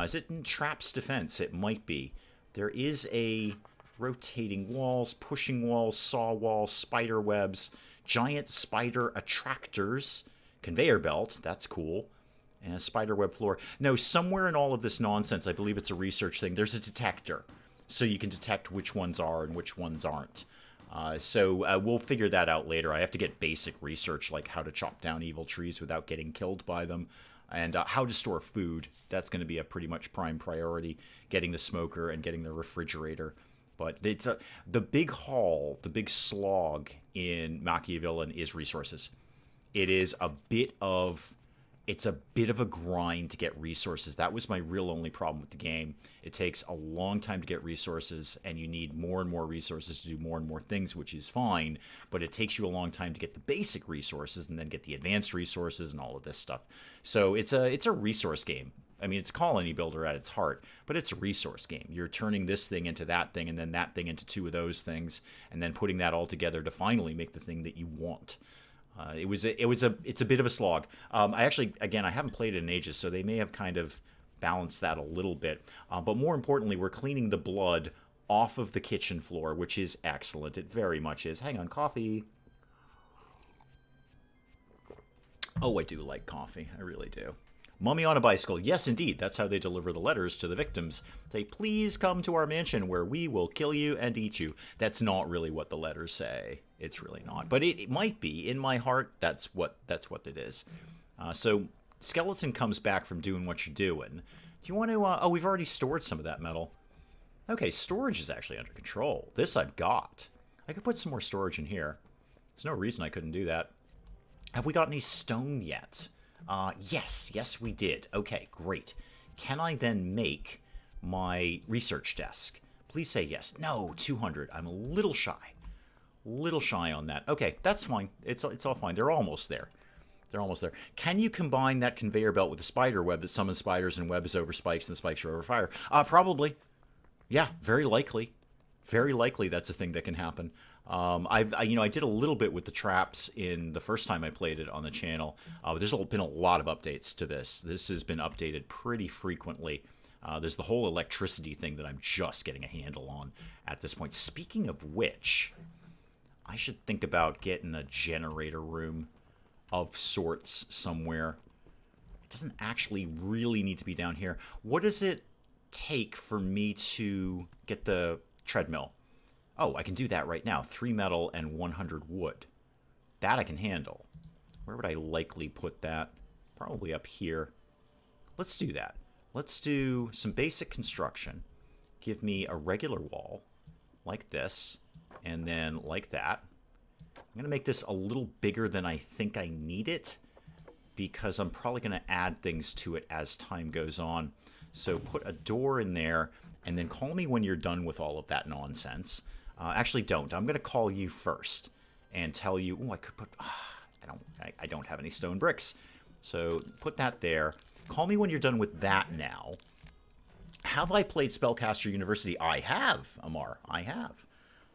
Is it in Traps Defense? It might be. There is a... rotating walls, pushing walls, saw walls, spider webs, giant spider attractors, conveyor belt, that's cool, and a spider web floor. No, somewhere in all of this nonsense, I believe it's a research thing, there's a detector. So you can detect which ones are and which ones aren't. So we'll figure that out later. I have to get basic research, like how to chop down evil trees without getting killed by them. And how to store food. That's going to be a pretty much prime priority. Getting the smoker and getting the refrigerator. But it's the big haul, the big slog in MachiaVillain is resources. It is a bit of... It's a bit of a grind to get resources. That was my real only problem with the game. It takes a long time to get resources, and you need more and more resources to do more and more things, which is fine. But it takes you a long time to get the basic resources and then get the advanced resources and all of this stuff. So it's a resource game. I mean, it's colony builder at its heart, but it's a resource game. You're turning this thing into that thing, and then that thing into two of those things, and then putting that all together to finally make the thing that you want. It's a bit of a slog. I actually, again, I haven't played it in ages, so they may have kind of balanced that a little bit. But more importantly, we're cleaning the blood off of the kitchen floor, which is excellent. It very much is. Hang on, coffee. Oh, I do like coffee. I really do. Mummy on a bicycle. Yes, indeed. That's how they deliver the letters to the victims. Say, please come to our mansion where we will kill you and eat you. That's not really what the letters say. It's really not. But it might be. In my heart, that's what it is. So, Skeleton comes back from doing what you're doing. Do you want to... oh, we've already stored some of that metal. Okay, storage is actually under control. This I've got. I could put some more storage in here. There's no reason I couldn't do that. Have we got any stone yet? Yes, we did. Okay, great. Can I then make my research desk? Please say yes. No, 200. I'm a little shy. Little shy on that. Okay, that's fine. It's all fine. They're almost there. They're almost there. Can you combine that conveyor belt with the spider web that summons spiders and webs over spikes and the spikes are over fire? Probably. Yeah, very likely. Very likely that's a thing that can happen. I did a little bit with the traps in the first time I played it on the channel. But there's been a lot of updates to this. This has been updated pretty frequently. There's the whole electricity thing that I'm just getting a handle on at this point. Speaking of which, I should think about getting a generator room of sorts somewhere. It doesn't actually really need to be down here. What does it take for me to get the treadmill? Oh, I can do that right now. 3 metal and 100 wood. That I can handle. Where would I likely put that? Probably up here. Let's do that. Let's do some basic construction. Give me a regular wall, like this, and then like that. I'm going to make this a little bigger than I think I need it, because I'm probably going to add things to it as time goes on. So put a door in there, and then call me when you're done with all of that nonsense. Actually, don't. I'm going to call you first and tell you. Oh, I could put. I don't have any stone bricks, so put that there. Call me when you're done with that. Now, have I played Spellcaster University? I have, Amar. I have.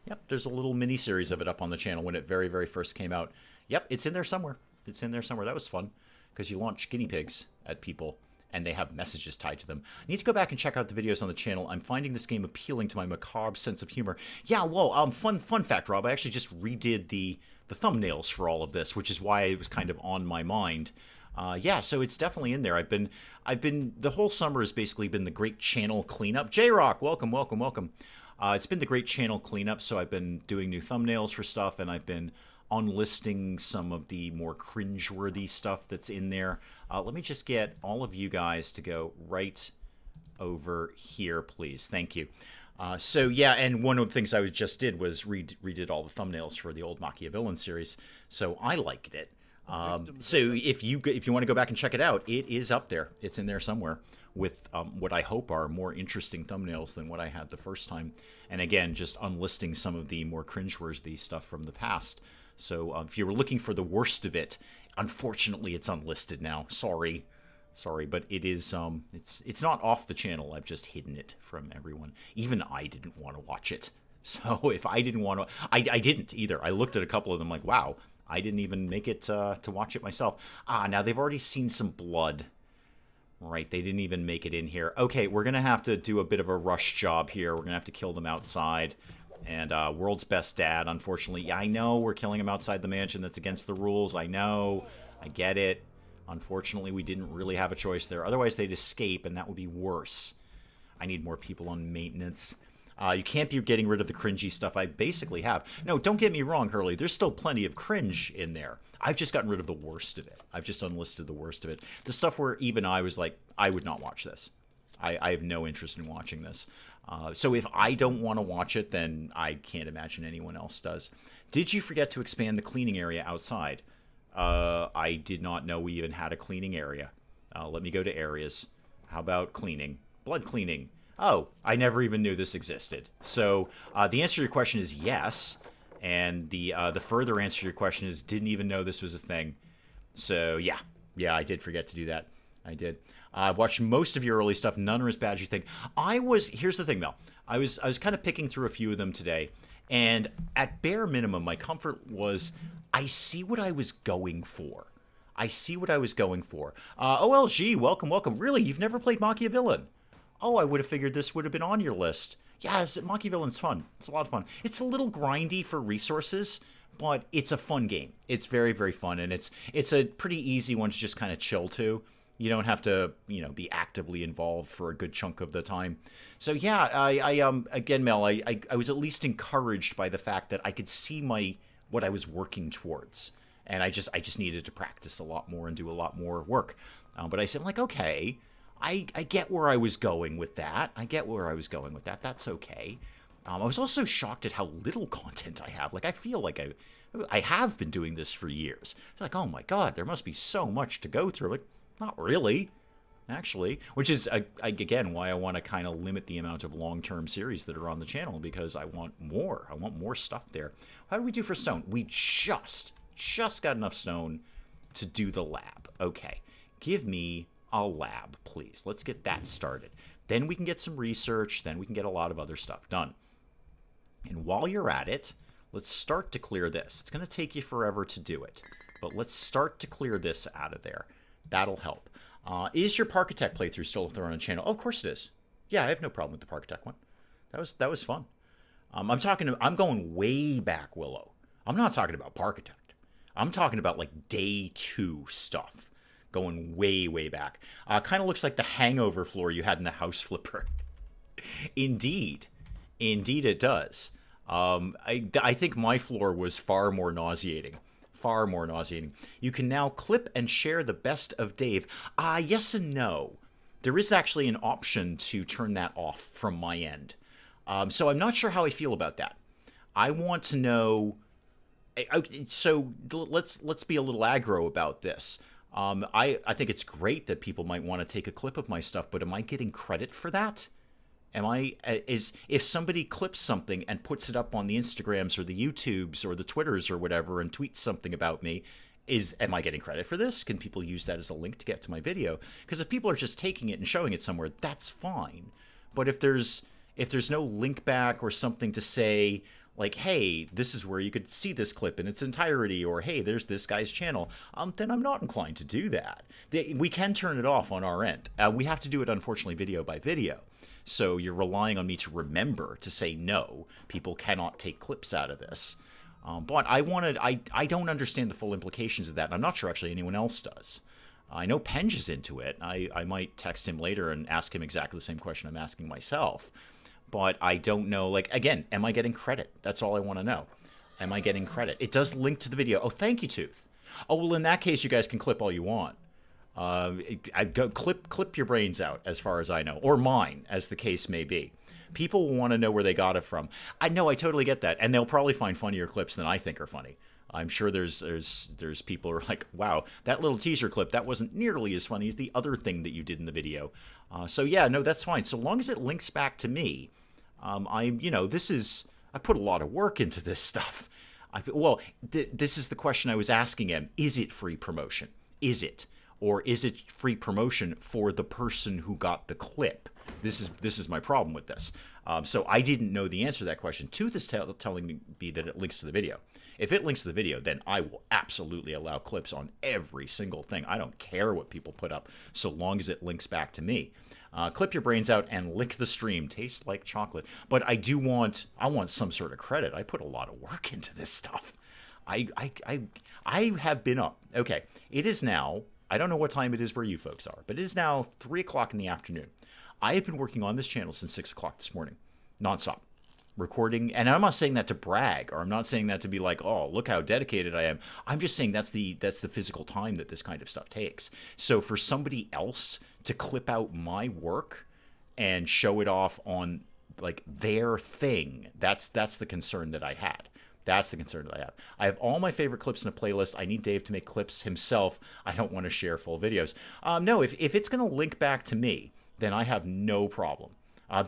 Yep, there's a little mini series of it up on the channel when it very, very first came out. Yep, it's in there somewhere. It's in there somewhere. That was fun because you launch guinea pigs at people and they have messages tied to them. I need to go back and check out the videos on the channel. I'm finding this game appealing to my macabre sense of humor. Yeah, well, fun fact, Rob. I actually just redid the thumbnails for all of this, which is why it was kind of on my mind. Yeah, so it's definitely in there. I've been the whole summer has basically been the great channel cleanup. J-Rock, welcome, welcome, welcome. It's been the great channel cleanup, so I've been doing new thumbnails for stuff, and I've been unlisting some of the more cringeworthy stuff that's in there. Let me just get all of you guys to go right over here, please. Thank you. So yeah, and one of the things I just did was redid all the thumbnails for the old MachiaVillain series, so I liked it. So if you want to go back and check it out, it is up there. It's in there somewhere with what I hope are more interesting thumbnails than what I had the first time. And again, just unlisting some of the more cringeworthy stuff from the past. So if you were looking for the worst of it, unfortunately it's unlisted now. Sorry, but it is it's not off the channel. I've just hidden it from everyone. Even I didn't want to watch it. So if I didn't want to, I didn't either. I looked at a couple of them like, wow, I didn't even make it to watch it myself. Now they've already seen some blood. Right, they didn't even make it in here. Okay, we're going to have to do a bit of a rush job here. We're going to have to kill them outside. And world's best dad, unfortunately. I know we're killing him outside the mansion. That's against the rules. I know. I get it. Unfortunately, we didn't really have a choice there. Otherwise, they'd escape, and that would be worse. I need more people on maintenance. You can't be getting rid of the cringy stuff I basically have. No, don't get me wrong, Hurley. There's still plenty of cringe in there. I've just gotten rid of the worst of it. I've just unlisted the worst of it. The stuff where even I was like, I would not watch this. I have no interest in watching this. So if I don't want to watch it, then I can't imagine anyone else does. Did you forget to expand the cleaning area outside? I did not know we even had a cleaning area. Let me go to areas. How about cleaning? Blood cleaning. Oh, I never even knew this existed. So the answer to your question is yes. And the further answer to your question is didn't even know this was a thing. So yeah, I did forget to do that. I did. I watched most of your early stuff. None are as bad as you think. Here's the thing, Mel. I was kind of picking through a few of them today, and at bare minimum, my comfort was I see what I was going for. OLG, welcome, welcome. Really, you've never played MachiaVillain? Oh, I would have figured this would have been on your list. Yes, MachiaVillain's fun. It's a lot of fun. It's a little grindy for resources, but it's a fun game. It's very, very fun, and it's a pretty easy one to just kind of chill to. You don't have to, be actively involved for a good chunk of the time. So yeah, again, Mel, I was at least encouraged by the fact that I could see what I was working towards, and I just needed to practice a lot more and do a lot more work. But I said, like, okay, I get where I was going with that. That's okay. I was also shocked at how little content I have. Like, I feel like I have been doing this for years. It's like, oh my God, there must be so much to go through. Like, not really, actually. Which is, again, why I want to kind of limit the amount of long-term series that are on the channel, because I want more. I want more stuff there. How do we do for stone? We just got enough stone to do the lab. Okay, give me a lab, please. Let's get that started. Then we can get some research. Then we can get a lot of other stuff done. And while you're at it, let's start to clear this. It's going to take you forever to do it, but let's start to clear this out of there. That'll help. Is your Parkitect playthrough still up there on the channel? Oh, of course it is. Yeah, I have no problem with the Parkitect one. That was fun. I'm going way back, Willow. I'm not talking about Parkitect. I'm talking about like day 2 stuff. Going way, way back. Kind of looks like the hangover floor you had in the house flipper. Indeed it does. I think my floor was far more nauseating. You can now clip and share the best of Dave. Yes and no. There is actually an option to turn that off from my end. So I'm not sure how I feel about that. I want to know. So let's be a little aggro about this. I think it's great that people might want to take a clip of my stuff, but am I getting credit for that? If somebody clips something and puts it up on the Instagrams or the YouTubes or the Twitters or whatever and tweets something about me, am I getting credit for this? Can people use that as a link to get to my video? Because if people are just taking it and showing it somewhere, that's fine. But if there's no link back or something to say, like, hey, this is where you could see this clip in its entirety, or hey, there's this guy's channel, then I'm not inclined to do that. We can turn it off on our end. We have to do it, unfortunately, video by video. So you're relying on me to remember to say no. People cannot take clips out of this. But I don't understand the full implications of that, and I'm not sure actually anyone else does. I know Penge is into it. I might text him later and ask him exactly the same question I'm asking myself. But I don't know, like, again, am I getting credit? That's all I want to know. Am I getting credit? It does link to the video. Oh, thank you, Tooth. Oh, well, in that case, you guys can clip all you want. Clip your brains out, as far as I know. Or mine, as the case may be. People will want to know where they got it from. I know, I totally get that. And they'll probably find funnier clips than I think are funny. I'm sure there's people who are like, wow, that little teaser clip, that wasn't nearly as funny as the other thing that you did in the video. So yeah, no, that's fine. So long as it links back to me, I put a lot of work into this stuff. This is the question I was asking him. Is it free promotion? Is it? Or is it free promotion for the person who got the clip? This is my problem with this. So I didn't know the answer to that question. Tooth is telling me that it links to the video. If it links to the video, then I will absolutely allow clips on every single thing. I don't care what people put up, so long as it links back to me. Clip your brains out and lick the stream. Tastes like chocolate. But I want some sort of credit. I put a lot of work into this stuff. I have been up. Okay, it is now, I don't know what time it is where you folks are, but it is now 3 o'clock in the afternoon. I have been working on this channel since 6 o'clock this morning, nonstop. Recording, and I'm not saying that to brag, or I'm not saying that to be like, oh, look how dedicated I am. I'm just saying that's the physical time that this kind of stuff takes. So for somebody else to clip out my work and show it off on like their thing, that's the concern that I had. That's the concern that I have. I have all my favorite clips in a playlist. I need Dave to make clips himself. I don't want to share full videos. No, if it's going to link back to me, then I have no problem.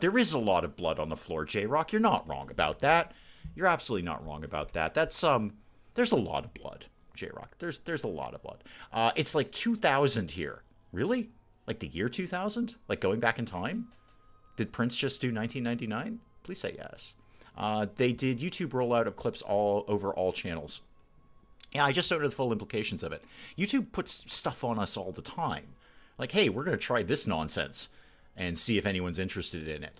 There is a lot of blood on the floor, J-Rock. You're not wrong about that. You're absolutely not wrong about that. That's there's a lot of blood, J-Rock. There's a lot of blood. It's like 2000 here. Really? Like the year 2000? Like going back in time? Did Prince just do 1999? Please say yes. They did YouTube rollout of clips all over all channels. Yeah, I just don't know the full implications of it. YouTube puts stuff on us all the time. Like, hey, we're going to try this nonsense and see if anyone's interested in it.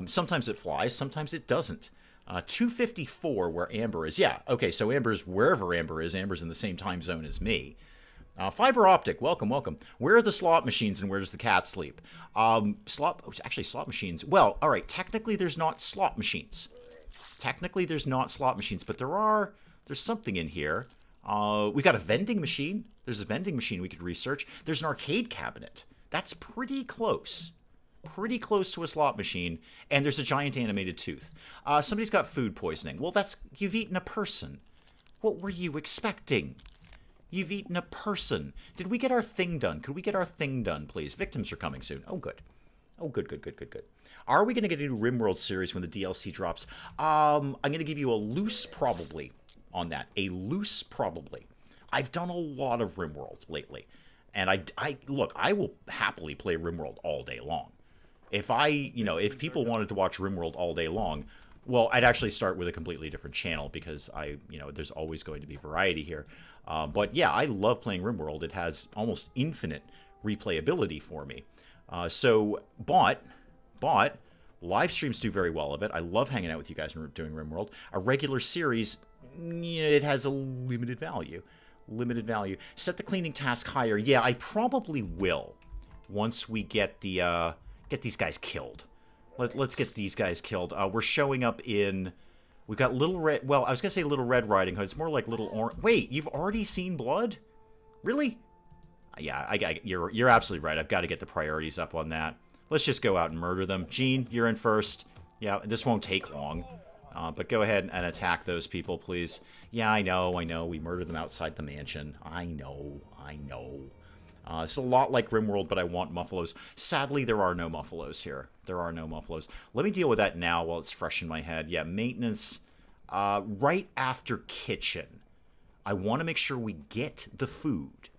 Sometimes it flies, sometimes it doesn't. 254 where Amber is. Yeah, okay, so Amber's wherever Amber is. Amber's in the same time zone as me. Fiber Optic, welcome, welcome. Where are the slot machines and where does the cat sleep? Slot machines. Well, all right, technically there's not slot machines. Technically there's not slot machines, but there's something in here. We got a vending machine. There's a vending machine we could research. There's an arcade cabinet. That's pretty close. Pretty close to a slot machine. And there's a giant animated tooth. Somebody's got food poisoning. Well, you've eaten a person. What were you expecting? You've eaten a person. Did we get our thing done? Could we get our thing done, please? Victims are coming soon. Oh, good. Oh, good, good, good, good, good. Are we going to get a new RimWorld series when the DLC drops? I'm going to give you a loose probably on that. A loose probably. I've done a lot of RimWorld lately. And look, I will happily play RimWorld all day long. If people wanted to watch RimWorld all day long, well, I'd actually start with a completely different channel because there's always going to be variety here. But yeah, I love playing RimWorld. It has almost infinite replayability for me. But live streams do very well of it. I love hanging out with you guys and doing RimWorld. A regular series, it has a limited value. Limited value. Set the cleaning task higher. Yeah, I probably will once we get these guys killed. Let's get these guys killed. We're showing up in... We've got Little Red... Well, I was going to say Little Red Riding Hood. It's more like Little Orange... Wait, you've already seen blood? Really? Yeah, you're absolutely right. I've got to get the priorities up on that. Let's just go out and murder them. Gene, you're in first. Yeah, this won't take long. But go ahead and attack those people, please. Yeah, I know. We murdered them outside the mansion. I know. It's a lot like RimWorld, but I want Muffalos. Sadly, there are no Muffalos here. There are no Muffalos. Let me deal with that now while it's fresh in my head. Yeah, maintenance right after kitchen. I want to make sure we get the food,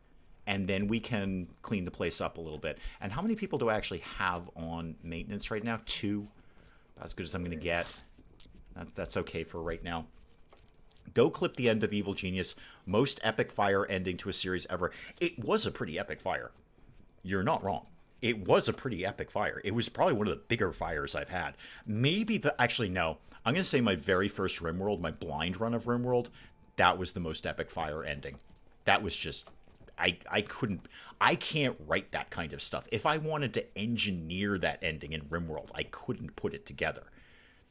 and then we can clean the place up a little bit. And how many people do I actually have on maintenance right now? 2. About as good as I'm going to get. That's okay for right now. Go clip the end of Evil Genius. Most epic fire ending to a series ever. It was a pretty epic fire. You're not wrong. It was a pretty epic fire. It was probably one of the bigger fires I've had. Maybe the... Actually, no. I'm going to say my very first RimWorld, my blind run of RimWorld, that was the most epic fire ending. That was just... I can't write that kind of stuff. If I wanted to engineer that ending in RimWorld, I couldn't put it together.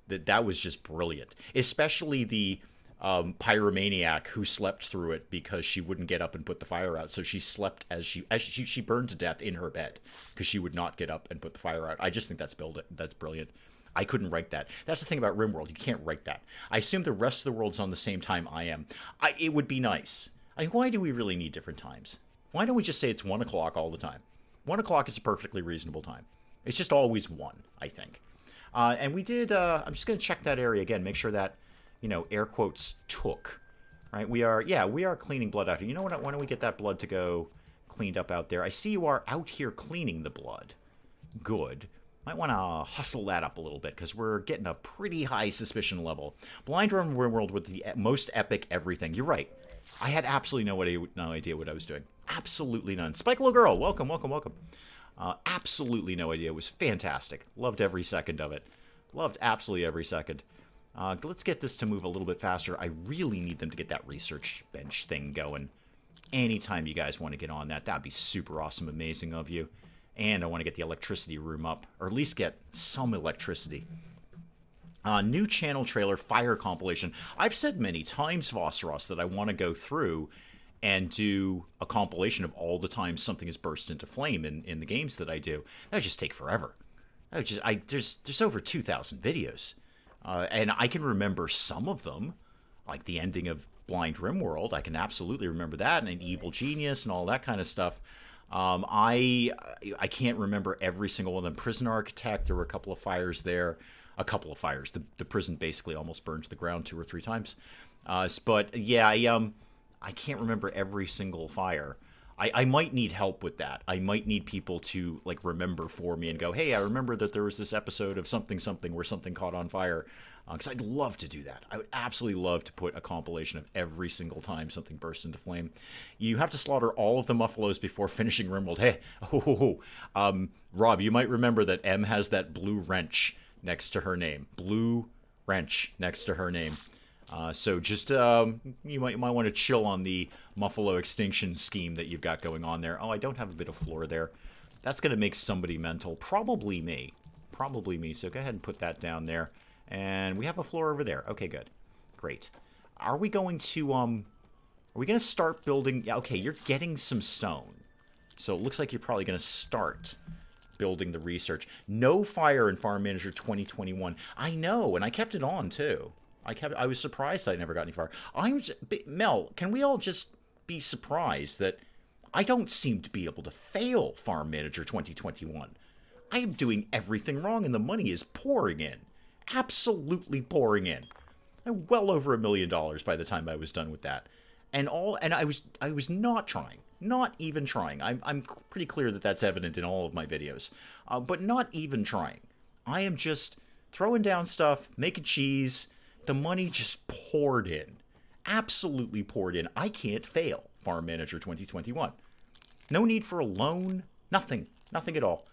That was just brilliant. Especially the... pyromaniac who slept through it because she wouldn't get up and put the fire out. So she slept as she burned to death in her bed because she would not get up and put the fire out. I just think that's brilliant. I couldn't write that. That's the thing about RimWorld. You can't write that. I assume the rest of the world's on the same time I am. It would be nice. Why do we really need different times? Why don't we just say it's 1 o'clock all the time? 1 o'clock is a perfectly reasonable time. It's just always 1, I think. And we did... I'm just going to check that area again, make sure that air quotes took, right? We are cleaning blood out here. You know what? Why don't we get that blood to go cleaned up out there? I see you are out here cleaning the blood. Good. Might want to hustle that up a little bit because we're getting a pretty high suspicion level. Blind Run RimWorld with the most epic everything. You're right. I had absolutely no idea what I was doing. Absolutely none. Spike Little Girl, welcome, welcome, welcome. Absolutely no idea. It was fantastic. Loved every second of it. Loved absolutely every second. Let's get this to move a little bit faster. I really need them to get that research bench thing going. Anytime you guys want to get on that, that'd be super awesome, amazing of you. And I want to get the electricity room up, or at least get some electricity. New channel trailer, fire compilation. I've said many times, Vosseros, that I want to go through and do a compilation of all the times something has burst into flame in the games that I do. That would just take forever. There's over 2,000 videos. And I can remember some of them, like the ending of Blind RimWorld. I can absolutely remember that, and an Evil Genius and all that kind of stuff. I can't remember every single one of them. Prison Architect, there were a couple of fires there. A couple of fires. The prison basically almost burned to the ground 2 or 3 times. But yeah, I can't remember every single fire. I might need help with that. I might need people to remember for me and go, hey, I remember that there was this episode of something where something caught on fire. Because I'd love to do that. I would absolutely love to put a compilation of every single time something bursts into flame. You have to slaughter all of the Muffalos before finishing RimWorld. Hey, Rob, you might remember that M has that blue wrench next to her name. Blue wrench next to her name. So just, you might want to chill on the Muffalo extinction scheme that you've got going on there. Oh, I don't have a bit of floor there. That's going to make somebody mental. Probably me. Probably me. So go ahead and put that down there. And we have a floor over there. Okay, good. Great. Are we going to start building? Yeah, okay, you're getting some stone. So it looks like you're probably going to start building the research. No fire in Farm Manager 2021. I know, and I kept it on, too. I was surprised I never got any fire. Mel, can we all just be surprised that I don't seem to be able to fail Farm Manager 2021? I am doing everything wrong, and the money is pouring in. Absolutely pouring in. Well over $1 million by the time I was done with that. And I was not trying. Not even trying. I'm pretty clear that that's evident in all of my videos. But not even trying. I am just throwing down stuff, making cheese. The money just poured in. Absolutely poured in. I can't fail Farm Manager 2021. No need for a loan. Nothing. Nothing at all.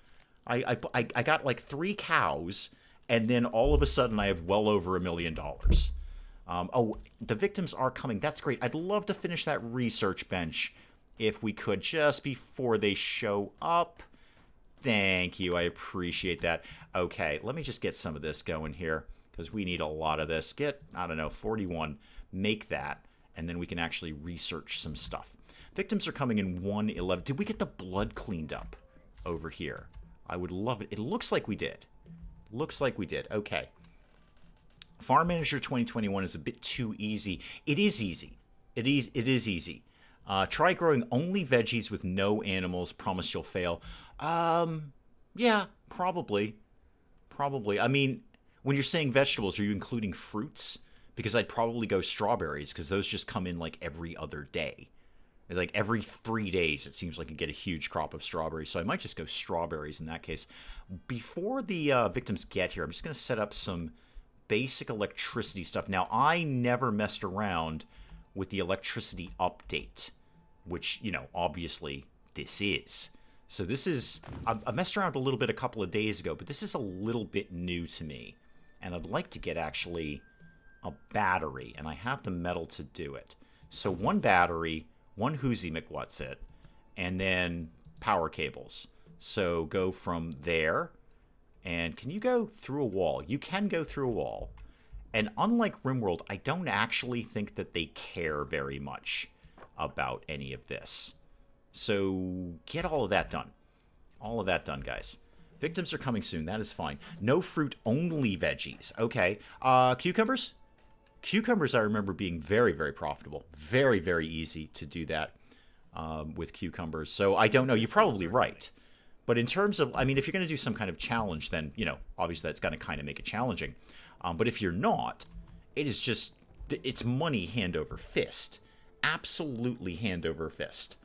I got like 3 cows, and then all of a sudden I have well over $1 million. Oh, the victims are coming. That's great. I'd love to finish that research bench if we could just before they show up. Thank you. I appreciate that. Okay, let me just get some of this going here because we need a lot of this. Get, I don't know, 41. Make that, and then we can actually research some stuff. Victims are coming in 111. Did we get the blood cleaned up over here? I would love it. It looks like we did. Looks like we did. Okay. Farm Manager 2021 is a bit too easy. It is easy. It is easy. Try growing only veggies with no animals. Promise you'll fail. Yeah, probably. Probably. I mean, when you're saying vegetables, are you including fruits? Because I'd probably go strawberries, because those just come in like every other day. It's like every 3 days, it seems like you get a huge crop of strawberries. So I might just go strawberries in that case. Before the victims get here, I'm just going to set up some basic electricity stuff. Now, I never messed around with the electricity update, which, you know, obviously this is. So this is, I messed around a little bit a couple of days ago, but this is a little bit new to me. And I'd like to get actually a battery, and I have the metal to do it. So one battery, one Whoozy McWhatsit, and then power cables. So go from there, and can you go through a wall? You can go through a wall. And unlike RimWorld, I don't actually think that they care very much about any of this. So get all of that done. All of that done, guys. Victims are coming soon. That is fine. No fruit, only veggies. Okay. Cucumbers? Cucumbers, I remember being very, very profitable. Very, very easy to do that with cucumbers. So I don't know. You're probably right. But in terms of, I mean, if you're going to do some kind of challenge, then, you know, obviously that's going to kind of make it challenging. But if you're not, it is just, it's money hand over fist. Absolutely hand over fist.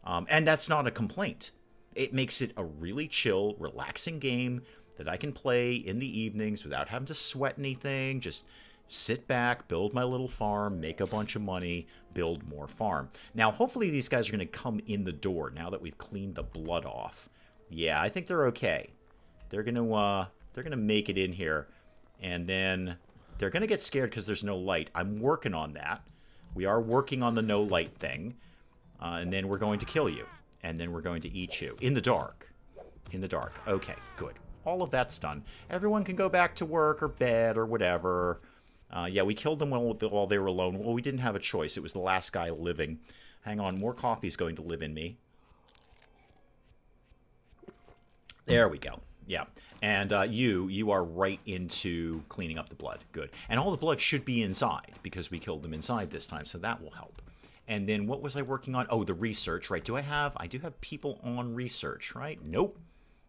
And that's not a complaint. It makes it a really chill, relaxing game that I can play in the evenings without having to sweat anything. Just sit back, build my little farm, make a bunch of money, build more farm. Now, hopefully these guys are going to come in the door now that we've cleaned the blood off. Yeah, I think they're okay. They're going to make it in here, and then they're going to get scared because there's no light. I'm working on that. We are working on the no light thing, and then we're going to kill you, and then we're going to eat you in the dark. In the dark. Okay, good. All of that's done. Everyone can go back to work or bed or whatever. Yeah, we killed them while they were alone. Well, we didn't have a choice. It was the last guy living. Hang on, more coffee's going to live in me. There we go. Yeah. And you are right into cleaning up the blood. Good. And all the blood should be inside because we killed them inside this time, so that will help. And then what was I working on? Oh, the research, right? I do have people on research, right? Nope.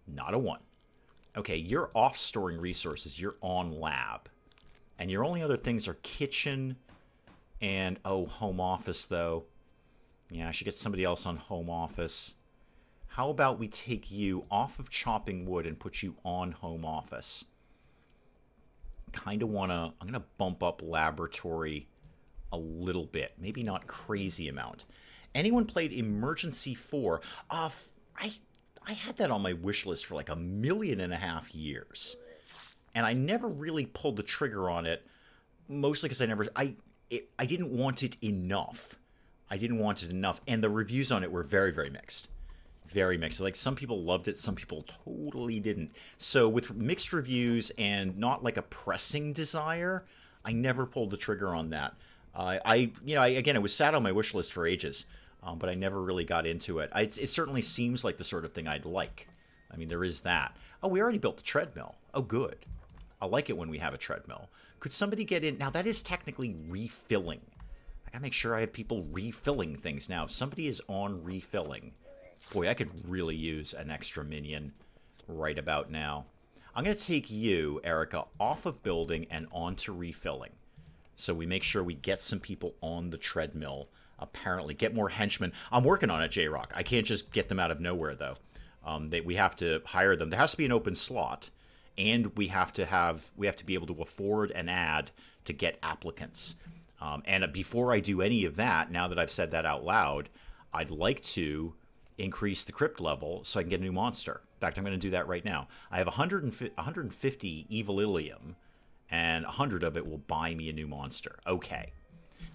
Not a one. Okay, you're off storing resources. You're on lab. And your only other things are kitchen and, oh, home office, though. Yeah, I should get somebody else on home office. How about we take you off of chopping wood and put you on home office? Kind of want to, I'm going to bump up laboratory a little bit. Maybe not crazy amount. Anyone played Emergency 4? I had that on my wish list for like 1.5 million years. And I never really pulled the trigger on it, mostly because I didn't want it enough. I didn't want it enough. And the reviews on it were very, very mixed. Very mixed. Like, some people loved it, some people totally didn't. So with mixed reviews and not like a pressing desire, I never pulled the trigger on that. Again, it was sat on my wish list for ages, but I never really got into it. It certainly seems like the sort of thing I'd like. I mean, there is that. Oh, we already built the treadmill. Oh, good. I like it when we have a treadmill. Could somebody get in? Now, that is technically refilling. I gotta make sure I have people refilling things now. If somebody is on refilling, boy, I could really use an extra minion right about now. I'm going to take you, Erica, off of building and onto refilling. So we make sure we get some people on the treadmill, apparently. Get more henchmen. I'm working on it, J-Rock. I can't just get them out of nowhere, though. We have to hire them. There has to be an open slot, and we have to be able to afford an ad to get applicants. And before I do any of that, now that I've said that out loud, I'd like to increase the crypt level so I can get a new monster. In fact, I'm going to do that right now. I have 150 evil ilium, and 100 of it will buy me a new monster. Okay.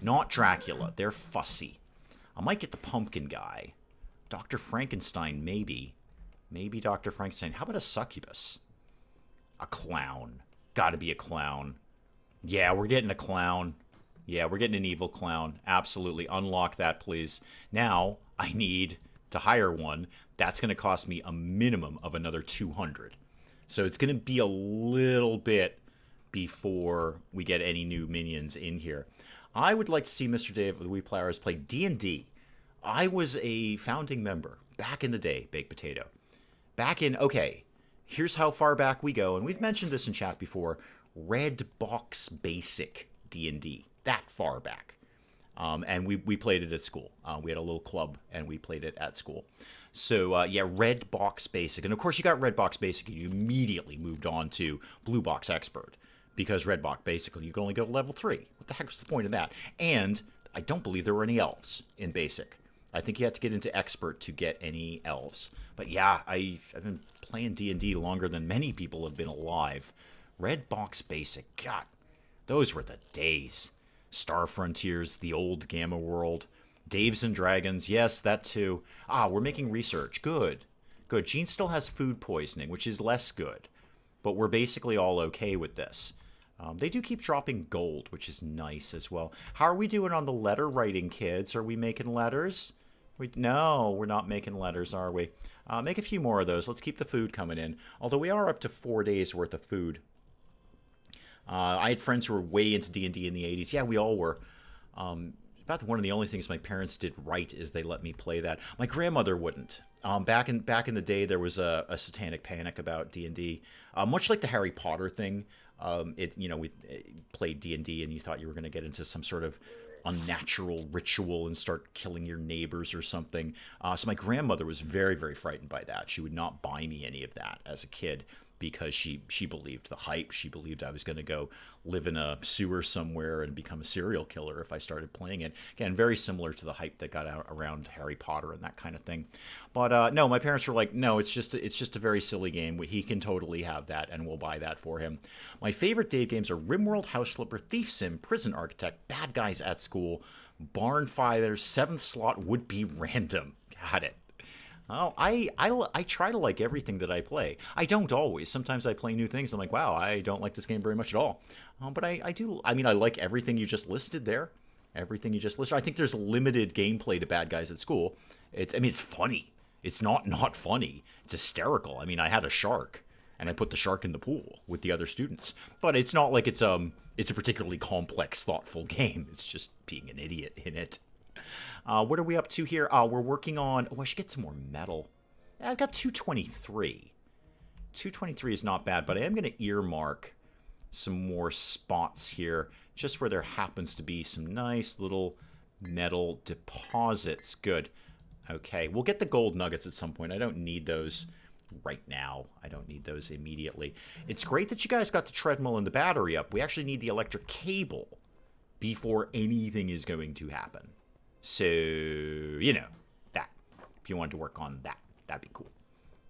Not Dracula. They're fussy. I might get the pumpkin guy. Dr. Frankenstein, maybe. Maybe Dr. Frankenstein. How about a succubus? A clown. Gotta be a clown. Yeah, we're getting a clown. Yeah, we're getting an evil clown. Absolutely. Unlock that, please. Now, I need to hire one. That's going to cost me a minimum of another 200. So it's going to be a little bit before we get any new minions in here. I would like to see Mr. Dave of the Wee Players play D&D. I was a founding member back in the day, Baked Potato. Back in, okay, here's how far back we go, and we've mentioned this in chat before, Red Box Basic D&D, that far back. And we played it at school. We had a little club, and we played it at school. So, yeah, Red Box Basic. And, of course, you got Red Box Basic, and you immediately moved on to Blue Box Expert. Because Red Box Basic, you can only go to level 3. What the heck was the point of that? And I don't believe there were any elves in Basic. I think you had to get into Expert to get any elves. But, yeah, I've been playing D&D longer than many people have been alive. Red Box Basic. God, those were the days. Star Frontiers, the old Gamma World, Daves and Dragons, yes, that too. Ah, we're making research. Good. Good. Gene still has food poisoning, which is less good. But we're basically all okay with this. They do keep dropping gold, which is nice as well. How are we doing on the letter writing, kids? Are we making letters? No, we're not making letters, are we? Make a few more of those. Let's keep the food coming in. Although we are up to 4 days worth of food. I had friends who were way into D&D in the 80s. Yeah, we all were. About one of the only things my parents did right is they let me play that. My grandmother wouldn't. Back in the day, there was a satanic panic about D&D, much like the Harry Potter thing. We played D&D, and you thought you were going to get into some sort of unnatural ritual and start killing your neighbors or something. So my grandmother was very, very frightened by that. She would not buy me any of that as a kid, because she believed the hype. She believed I was going to go live in a sewer somewhere and become a serial killer if I started playing it. Again, very similar to the hype that got out around Harry Potter and that kind of thing. But no, my parents were like, no, it's just a very silly game. He can totally have that, and we'll buy that for him. My favorite Dave games are Rimworld, House Flipper, Thief Sim, Prison Architect, Bad Guys at School, Barn Fighters, Seventh Slot would be random. Got it. Oh, I try to like everything that I play. I don't always. Sometimes I play new things. I'm like, wow, I don't like this game very much at all. But I do. I mean, I like everything you just listed there. Everything you just listed. I think there's limited gameplay to Bad Guys at School. It's funny. It's not funny. It's hysterical. I mean, I had a shark, and I put the shark in the pool with the other students. But it's not like it's a particularly complex, thoughtful game. It's just being an idiot in it. What are we up to here? We're working on... Oh, I should get some more metal. I've got 223. 223 is not bad, but I am going to earmark some more spots here, just where there happens to be some nice little metal deposits. Good. Okay, we'll get the gold nuggets at some point. I don't need those right now. I don't need those immediately. It's great that you guys got the treadmill and the battery up. We actually need the electric cable before anything is going to happen. So, that. If you wanted to work on that, that'd be cool.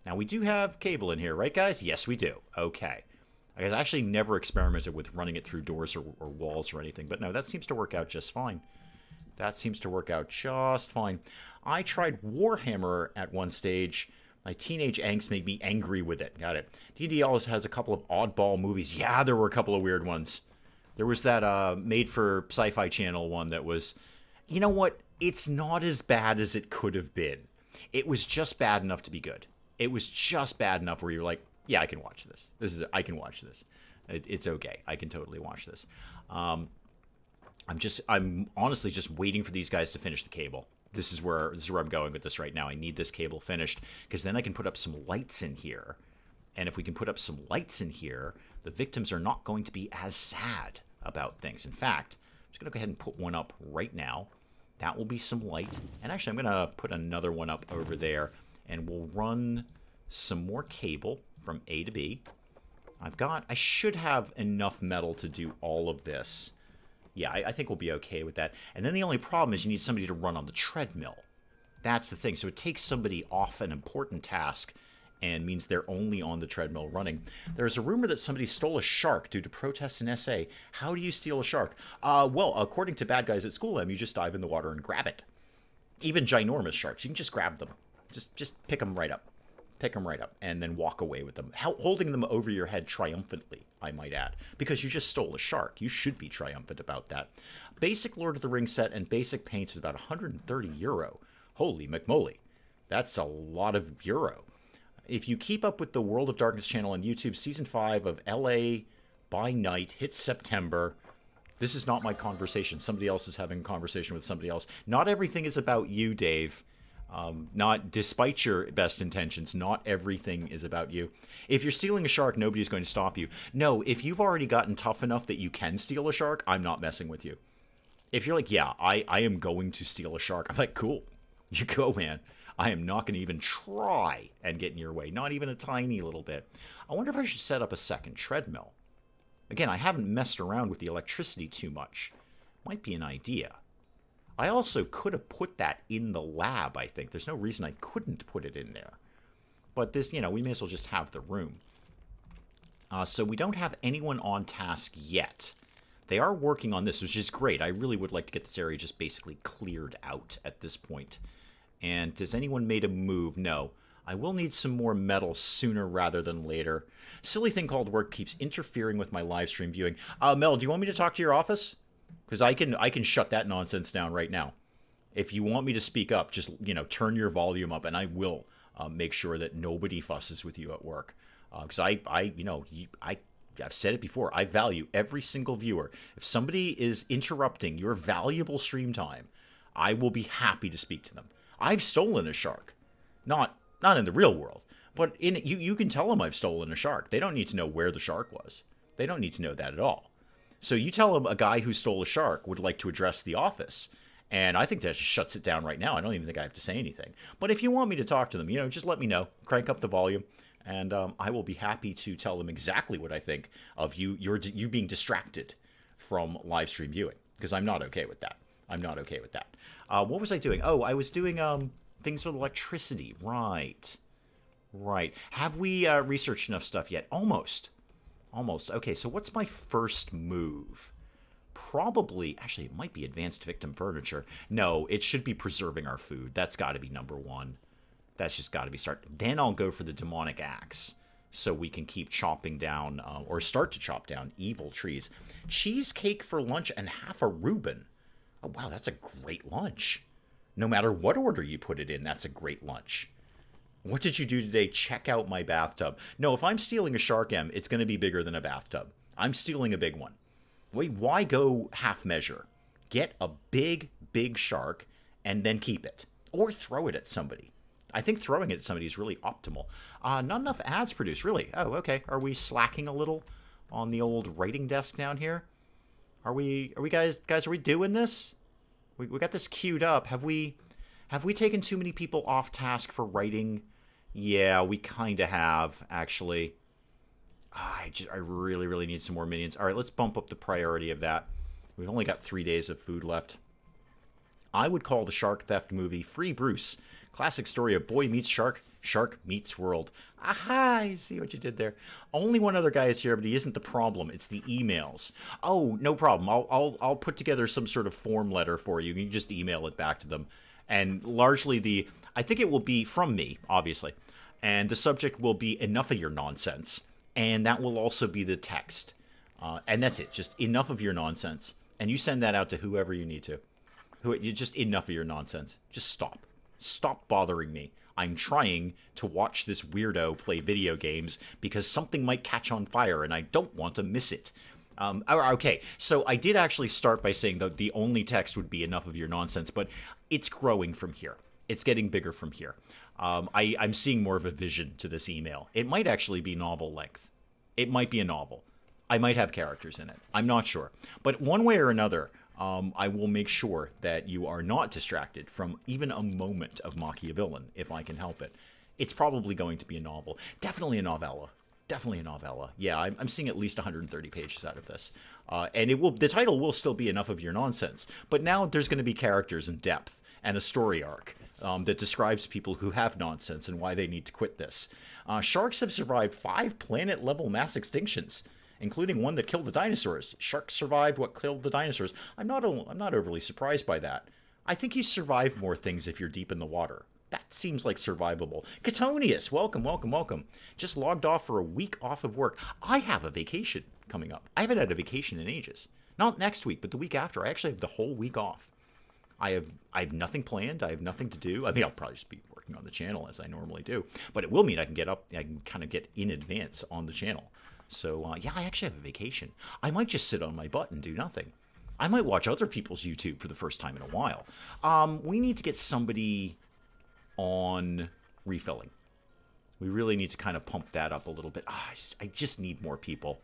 Now, we do have cable in here, right, guys? Yes, we do. Okay. I guess I actually never experimented with running it through doors or walls or anything, but no, that seems to work out just fine. That seems to work out just fine. I tried Warhammer at one stage. My teenage angst made me angry with it. Got it. D&D always has a couple of oddball movies. Yeah, there were a couple of weird ones. There was that made-for Sci-Fi Channel one that was... You know what? It's not as bad as it could have been. It was just bad enough to be good. It was just bad enough where you're like, yeah, I can watch this. I can watch this. It's okay. I can totally watch this. I'm honestly just waiting for these guys to finish the cable. This is where I'm going with this right now. I need this cable finished, because then I can put up some lights in here. And if we can put up some lights in here, the victims are not going to be as sad about things. In fact, I'm just going to go ahead and put one up right now. That will be some light. And actually, I'm going to put another one up over there, and we'll run some more cable from A to B. I should have enough metal to do all of this. Yeah, I think we'll be okay with that. And then the only problem is you need somebody to run on the treadmill. That's the thing. So it takes somebody off an important task and means they're only on the treadmill running. There's a rumor that somebody stole a shark due to protests in SA. How do you steal a shark? Well, according to Bad Guys at School, you just dive in the water and grab it. Even ginormous sharks, you can just grab them. Just pick them right up. Pick them right up and then walk away with them. Holding them over your head triumphantly, I might add. Because you just stole a shark. You should be triumphant about that. Basic Lord of the Rings set and basic paints is about €130. Holy McMoly. That's a lot of euro. If you keep up with the World of Darkness channel on YouTube, Season 5 of LA by Night hits September. This is not my conversation. Somebody else is having a conversation with somebody else. Not everything is about you, Dave. Not despite your best intentions, not everything is about you. If you're stealing a shark, nobody's going to stop you. No, if you've already gotten tough enough that you can steal a shark, I'm not messing with you. If you're like, yeah, I am going to steal a shark, I'm like, cool. You go, man. I am not going to even try and get in your way. Not even a tiny little bit. I wonder if I should set up a second treadmill. Again, I haven't messed around with the electricity too much. Might be an idea. I also could have put that in the lab, I think. There's no reason I couldn't put it in there. But this, you know, we may as well just have the room. So we don't have anyone on task yet. They are working on this, which is great. I really would like to get this area just basically cleared out at this point. And has anyone made a move? No. I will need some more metal sooner rather than later. Silly thing called work keeps interfering with my live stream viewing. Mel, do you want me to talk to your office? Because I can shut that nonsense down right now. If you want me to speak up, just, you know, turn your volume up, and I will make sure that nobody fusses with you at work. Because I've said it before. I value every single viewer. If somebody is interrupting your valuable stream time, I will be happy to speak to them. I've stolen a shark. Not in the real world, but you can tell them I've stolen a shark. They don't need to know where the shark was. They don't need to know that at all. So you tell them a guy who stole a shark would like to address the office, and I think that just shuts it down right now. I don't even think I have to say anything. But if you want me to talk to them, you know, just let me know. Crank up the volume, and I will be happy to tell them exactly what I think of you being distracted from live stream viewing, because I'm not okay with that. I'm not okay with that. What was I doing? Oh, I was doing things with electricity. Right. Have we researched enough stuff yet? Almost. Okay, so what's my first move? Probably, actually, it might be advanced victim furniture. No, it should be preserving our food. That's got to be number one. That's just got to be start. Then I'll go for the demonic axe, so we can keep chopping down, or start to chop down evil trees. Cheesecake for lunch and half a Reuben. Oh, wow, that's a great lunch. No matter what order you put it in, that's a great lunch. What did you do today? Check out my bathtub. No, if I'm stealing a Shark M, it's going to be bigger than a bathtub. I'm stealing a big one. Wait, why go half measure? Get a big shark and then keep it. Or throw it at somebody. I think throwing it at somebody is really optimal. Not enough ads produced, really. Oh, okay. Are we slacking a little on the old writing desk down here? Are we guys, are we doing this? We got this queued up. Have we taken too many people off task for writing? Yeah, we kind of have, actually. I really need some more minions. All right, let's bump up the priority of that. We've only got 3 days of food left. I would call the shark theft movie Free Bruce. Classic story of boy meets shark, shark meets world. Aha, I see what you did there. Only one other guy is here, but he isn't the problem. It's the emails. Oh, no problem. I'll put together some sort of form letter for you. You can just email it back to them. And largely I think it will be from me, obviously. And the subject will be enough of your nonsense. And that will also be the text. And that's it. Just enough of your nonsense. And you send that out to whoever you need to. Just enough of your nonsense. Just stop. Stop bothering me. I'm trying to watch this weirdo play video games because something might catch on fire and I don't want to miss it. Okay, so I did actually start by saying that the only text would be enough of your nonsense, but it's growing from here. It's getting bigger from here. I'm seeing more of a vision to this email. It might actually be novel length. It might be a novel. I might have characters in it. I'm not sure. But one way or another, I will make sure that you are not distracted from even a moment of MachiaVillain, if I can help it. It's probably going to be a novel. Definitely a novella. Definitely a novella. Yeah, I'm seeing at least 130 pages out of this. And the title will still be Enough of Your Nonsense. But now there's going to be characters and depth and a story arc that describes people who have nonsense and why they need to quit this. Sharks have survived 5 planet-level mass extinctions, including one that killed the dinosaurs. Sharks survived what killed the dinosaurs. I'm not overly surprised by that. I think you survive more things if you're deep in the water. That seems like survivable. Catonius, welcome. Just logged off for a week off of work. I have a vacation coming up. I haven't had a vacation in ages. Not next week, but the week after. I actually have the whole week off. I have nothing planned. I have nothing to do. I mean, I'll probably just be working on the channel as I normally do. But it will mean I can kind of get in advance on the channel. So, yeah, I actually have a vacation. I might just sit on my butt and do nothing. I might watch other people's YouTube for the first time in a while. We need to get somebody on refilling. We really need to kind of pump that up a little bit. I just need more people.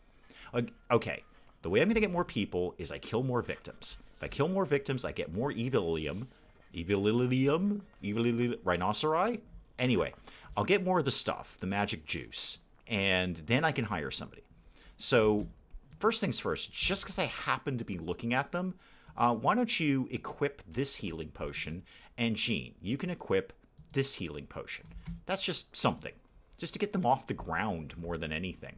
Okay, the way I'm going to get more people is I kill more victims. If I kill more victims, I get more evilium. Evilium? Rhinoceri? Anyway, I'll get more of the stuff, the magic juice, and then I can hire somebody. So, first things first, just because I happen to be looking at them, why don't you equip this healing potion, and Jean, you can equip this healing potion. That's just something, just to get them off the ground more than anything.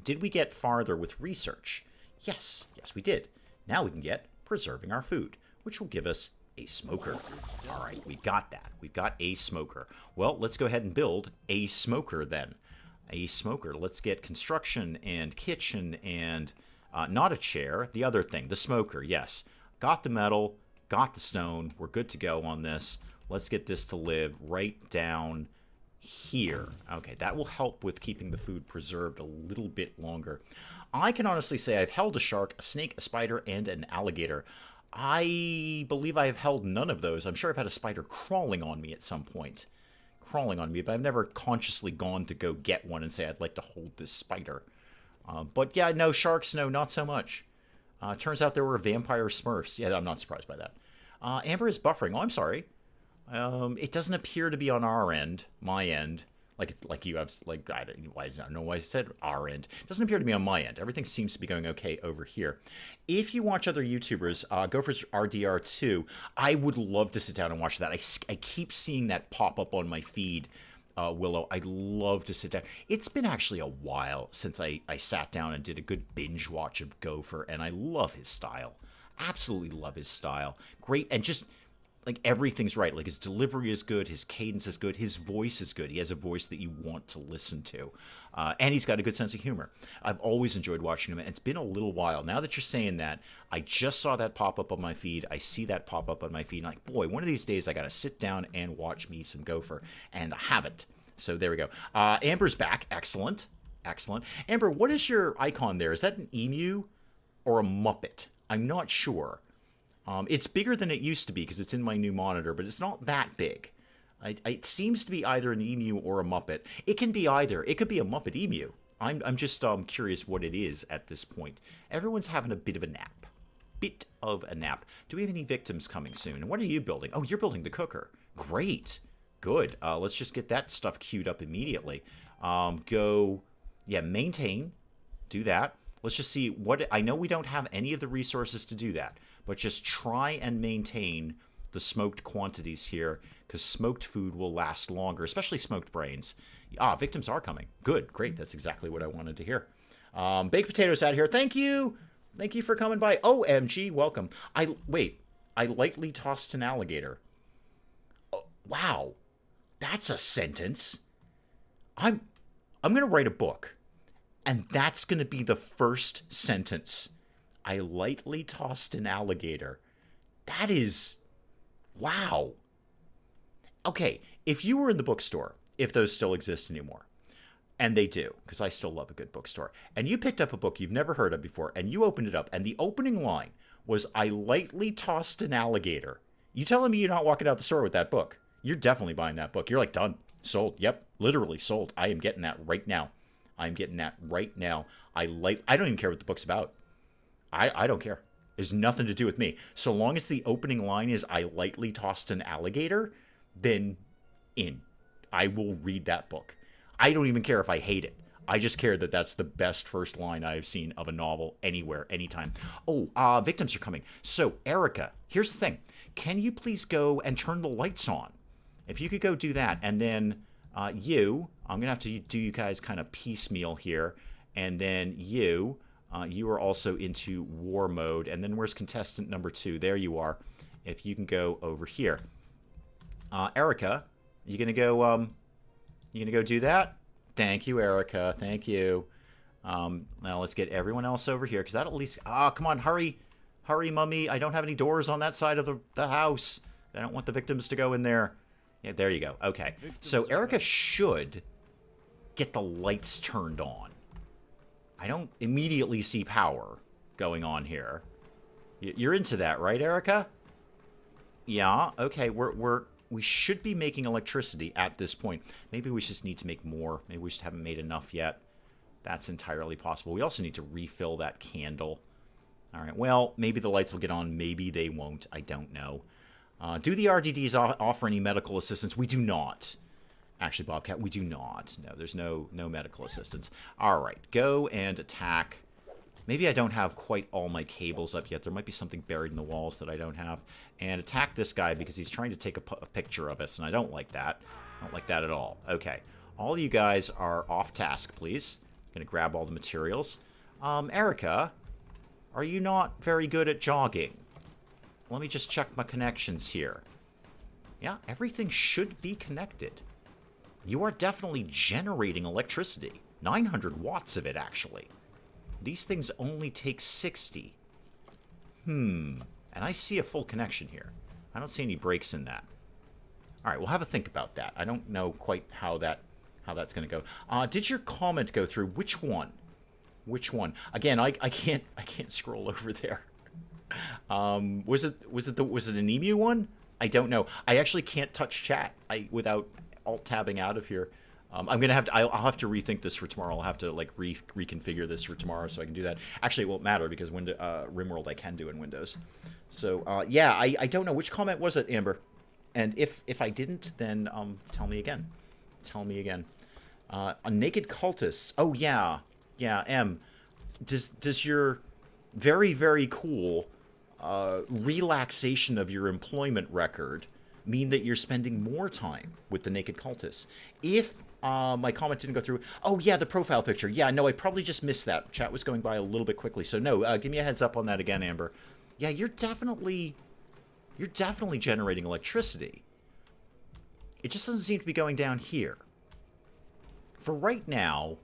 Did we get farther with research? Yes, we did. Now we can get preserving our food, which will give us a smoker. All right, we've got that. We've got a smoker. Well, let's go ahead and build a smoker then. A smoker. Let's get construction and kitchen and not a chair. The other thing, the smoker. Yes, got the metal, got the stone. We're good to go on this. Let's get this to live right down here. Okay, that will help with keeping the food preserved a little bit longer. I can honestly say I've held a shark, a snake, a spider, and an alligator. I believe I have held none of those. I'm sure I've had a spider crawling on me at some point. Crawling on me, but I've never consciously gone to go get one and say I'd like to hold this spider. But yeah, no, sharks, no, not so much. Turns out there were vampire smurfs. Yeah, I'm not surprised by that. Amber is buffering. Oh, I'm sorry. It doesn't appear to be on our end, my end. Like you have, like, I don't know why I said our end. It doesn't appear to be on my end. Everything seems to be going okay over here. If you watch other YouTubers, Gopher's RDR2, I would love to sit down and watch that. I keep seeing that pop up on my feed, Willow. I'd love to sit down. It's been actually a while since I sat down and did a good binge watch of Gopher, and I love his style. Absolutely love his style. Great, and just... like, everything's right. Like, his delivery is good. His cadence is good. His voice is good. He has a voice that you want to listen to. And he's got a good sense of humor. I've always enjoyed watching him. And it's been a little while. Now that you're saying that, I just saw that pop up on my feed. I see that pop up on my feed. And I'm like, boy, one of these days I got to sit down and watch me some Gopher. And I haven't. So there we go. Amber's back. Excellent. Excellent. Amber, what is your icon there? Is that an emu or a Muppet? I'm not sure. It's bigger than it used to be because it's in my new monitor, but it's not that big. It seems to be either an emu or a Muppet. It can be either. It could be a Muppet emu. I'm just curious what it is at this point. Everyone's having a bit of a nap. Bit of a nap. Do we have any victims coming soon? And what are you building? Oh, you're building the cooker. Great. Good. Let's just get that stuff queued up immediately. Maintain. Do that. Let's just see what... I know we don't have any of the resources to do that, but just try and maintain the smoked quantities here, because smoked food will last longer, especially smoked brains. Victims are coming. Good, great. That's exactly what I wanted to hear. Baked potatoes out here. Thank you. Thank you for coming by. OMG, welcome. I lightly tossed an alligator. Oh, wow. That's a sentence. I'm going to write a book, and that's going to be the first sentence. I lightly tossed an alligator. That is... wow. Okay, if you were in the bookstore, if those still exist anymore, and they do, because I still love a good bookstore, and you picked up a book you've never heard of before, and you opened it up, and the opening line was, I lightly tossed an alligator. You telling me you're not walking out the store with that book? You're definitely buying that book. You're like, done. Sold. Yep, literally sold. I am getting that right now. I'm getting that right now. I don't even care what the book's about. I don't care. There's nothing to do with me. So long as the opening line is, I lightly tossed an alligator, then in. I will read that book. I don't even care if I hate it. I just care that that's the best first line I've seen of a novel anywhere, anytime. Oh, victims are coming. So, Erica, here's the thing. Can you please go and turn the lights on? If you could go do that, and then I'm going to have to do you guys kind of piecemeal here, and then you are also into war mode, and then where's contestant number 2? There you are. If you can go over here. Erica, you gonna go do that? Thank you, Erica. Thank you. Now let's get everyone else over here, because that at least... come on, hurry. Hurry, mummy. I don't have any doors on that side of the house. I don't want the victims to go in there. Yeah, there you go. Okay. So Erica should get the lights turned on. I don't immediately see power going on here. You're into that, right, Erica? Yeah. Okay. We should be making electricity at this point. Maybe we just need to make more. Maybe we just haven't made enough yet. That's entirely possible. We also need to refill that candle. All right. Well, maybe the lights will get on. Maybe they won't. I don't know. Do the RDDs offer any medical assistance? We do not. Actually, Bobcat, we do not. No, there's no medical assistance. All right. Go and attack. Maybe I don't have quite all my cables up yet. There might be something buried in the walls that I don't have. And attack this guy because he's trying to take a picture of us, and I don't like that. I don't like that at all. Okay. All you guys are off task, please. Gonna grab all the materials. Erica, are you not very good at jogging? Let me just check my connections here. Yeah, everything should be connected. You are definitely generating electricity. 900 watts of it, actually. These things only take 60. And I see a full connection here. I don't see any breaks in that. All right, we'll have a think about that. I don't know quite how that's going to go. Did your comment go through? Which one? Which one? Again, I can't scroll over there. Was it an emu one? I don't know. I actually can't touch chat without alt tabbing out of here. I'm gonna have to. I'll have to rethink this for tomorrow. I'll have to like reconfigure this for tomorrow so I can do that. Actually, it won't matter because RimWorld I can do in Windows. So yeah, I don't know which comment was it, Amber. And if I didn't, then tell me again. Tell me again. A naked cultist. Oh yeah, M. Does your very cool relaxation of your employment record mean that you're spending more time with the naked cultists? If my comment didn't go through. Oh, yeah, the profile picture. Yeah, no, I probably just missed that. Chat was going by a little bit quickly. So, no, give me a heads up on that again, Amber. Yeah, you're definitely generating electricity. It just doesn't seem to be going down here. For right now,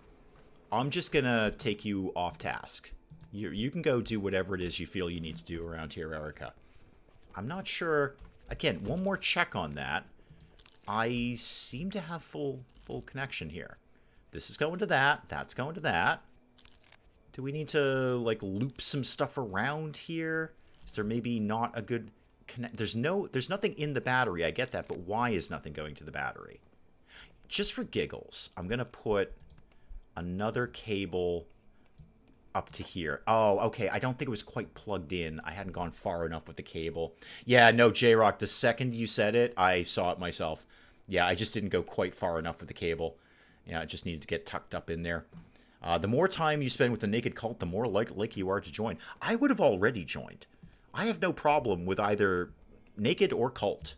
I'm just going to take you off task. You can go do whatever it is you feel you need to do around here, Erica. I'm not sure. Again, one more check on that. I seem to have full connection here. This is going to that. That's going to that. Do we need to, like, loop some stuff around here? Is there maybe not a good connect? There's nothing in the battery. I get that, but why is nothing going to the battery? Just for giggles, I'm going to put another cable up to here. Oh, okay. I don't think it was quite plugged in. I hadn't gone far enough with the cable. Yeah, no, J-Rock, the second you said it, I saw it myself. Yeah, I just didn't go quite far enough with the cable. Yeah, it just needed to get tucked up in there. The more time you spend with the naked cult, the more likely you are to join. I would have already joined. I have no problem with either naked or cult.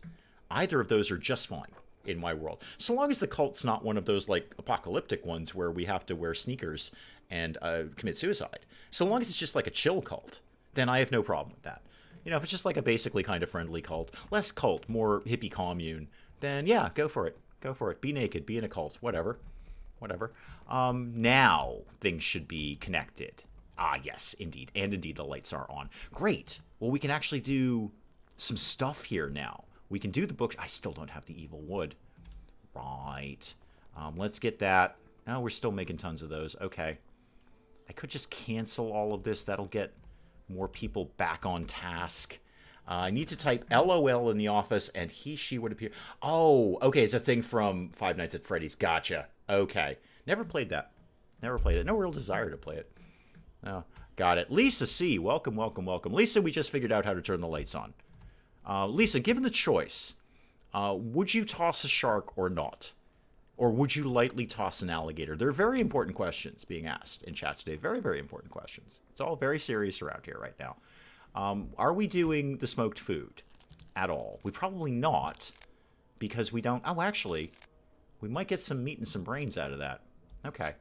Either of those are just fine in my world. So long as the cult's not one of those, like, apocalyptic ones where we have to wear sneakers and commit suicide. So long as it's just like a chill cult, then I have no problem with that. You know, if it's just like a basically kind of friendly cult, less cult, more hippie commune, then yeah, go for it. Go for it. Be naked. Be in a cult. Whatever. Whatever. Now things should be connected. Ah, yes, indeed. And indeed, the lights are on. Great. Well, we can actually do some stuff here now. We can do the books. I still don't have the evil wood. Right. Let's get that. No, we're still making tons of those. Okay. I could just cancel all of this. That'll get more people back on task. I need to type LOL in the office, and he, she would appear. Oh, okay, it's a thing from Five Nights at Freddy's. Gotcha. Okay. Never played that. Never played it. No real desire to play it. Oh, got it. Lisa C., welcome, welcome, welcome. Lisa, we just figured out how to turn the lights on. Lisa, given the choice, would you toss a shark or not? Or would you lightly toss an alligator? They're very important questions being asked in chat today. Very, very important questions. It's all very serious around here right now. Are we doing the smoked food at all? We probably not, because we don't... Oh, actually, we might get some meat and some brains out of that. Okay.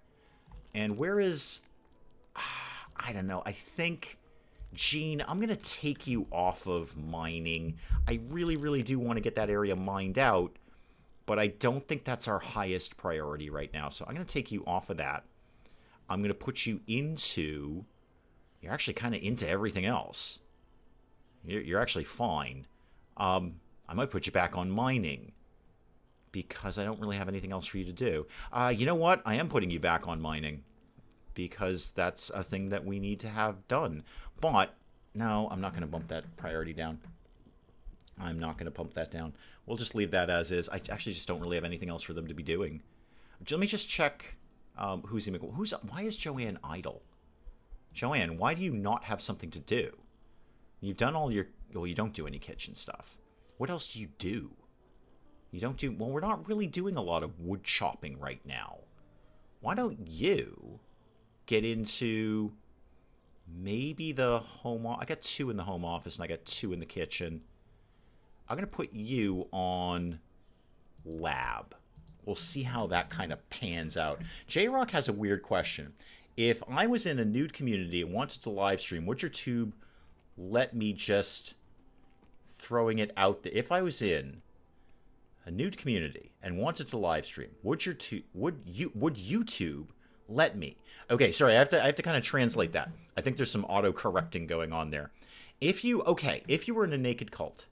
And where is... I don't know. I think... Gene, I'm going to take you off of mining. I really, really do want to get that area mined out, but I don't think that's our highest priority right now. So I'm going to take you off of that. I'm going to put you into... You're actually kind of into everything else. You're actually fine. I might put you back on mining, because I don't really have anything else for you to do. You know what? I am putting you back on mining, because that's a thing that we need to have done. But No, I'm not going to bump that priority down. I'm not going to pump that down. We'll just leave that as is. I actually just don't really have anything else for them to be doing. Let me just check why is Joanne idle? Joanne, why do you not have something to do? You've done all your... Well, you don't do any kitchen stuff. What else do you do? You don't do... Well, we're not really doing a lot of wood chopping right now. Why don't you get into maybe the home... I got 2 in the home office and I got 2 in the kitchen. I'm going to put you on lab. We'll see how that kind of pans out. J-Rock has a weird question. If I was in a nude community and wanted to live stream, would your tube let me just throwing it out there? If I was in a nude community and wanted to live stream, would YouTube let me? Okay, sorry, I have to kind of translate that. I think there's some auto correcting going on there. If you were in a naked cult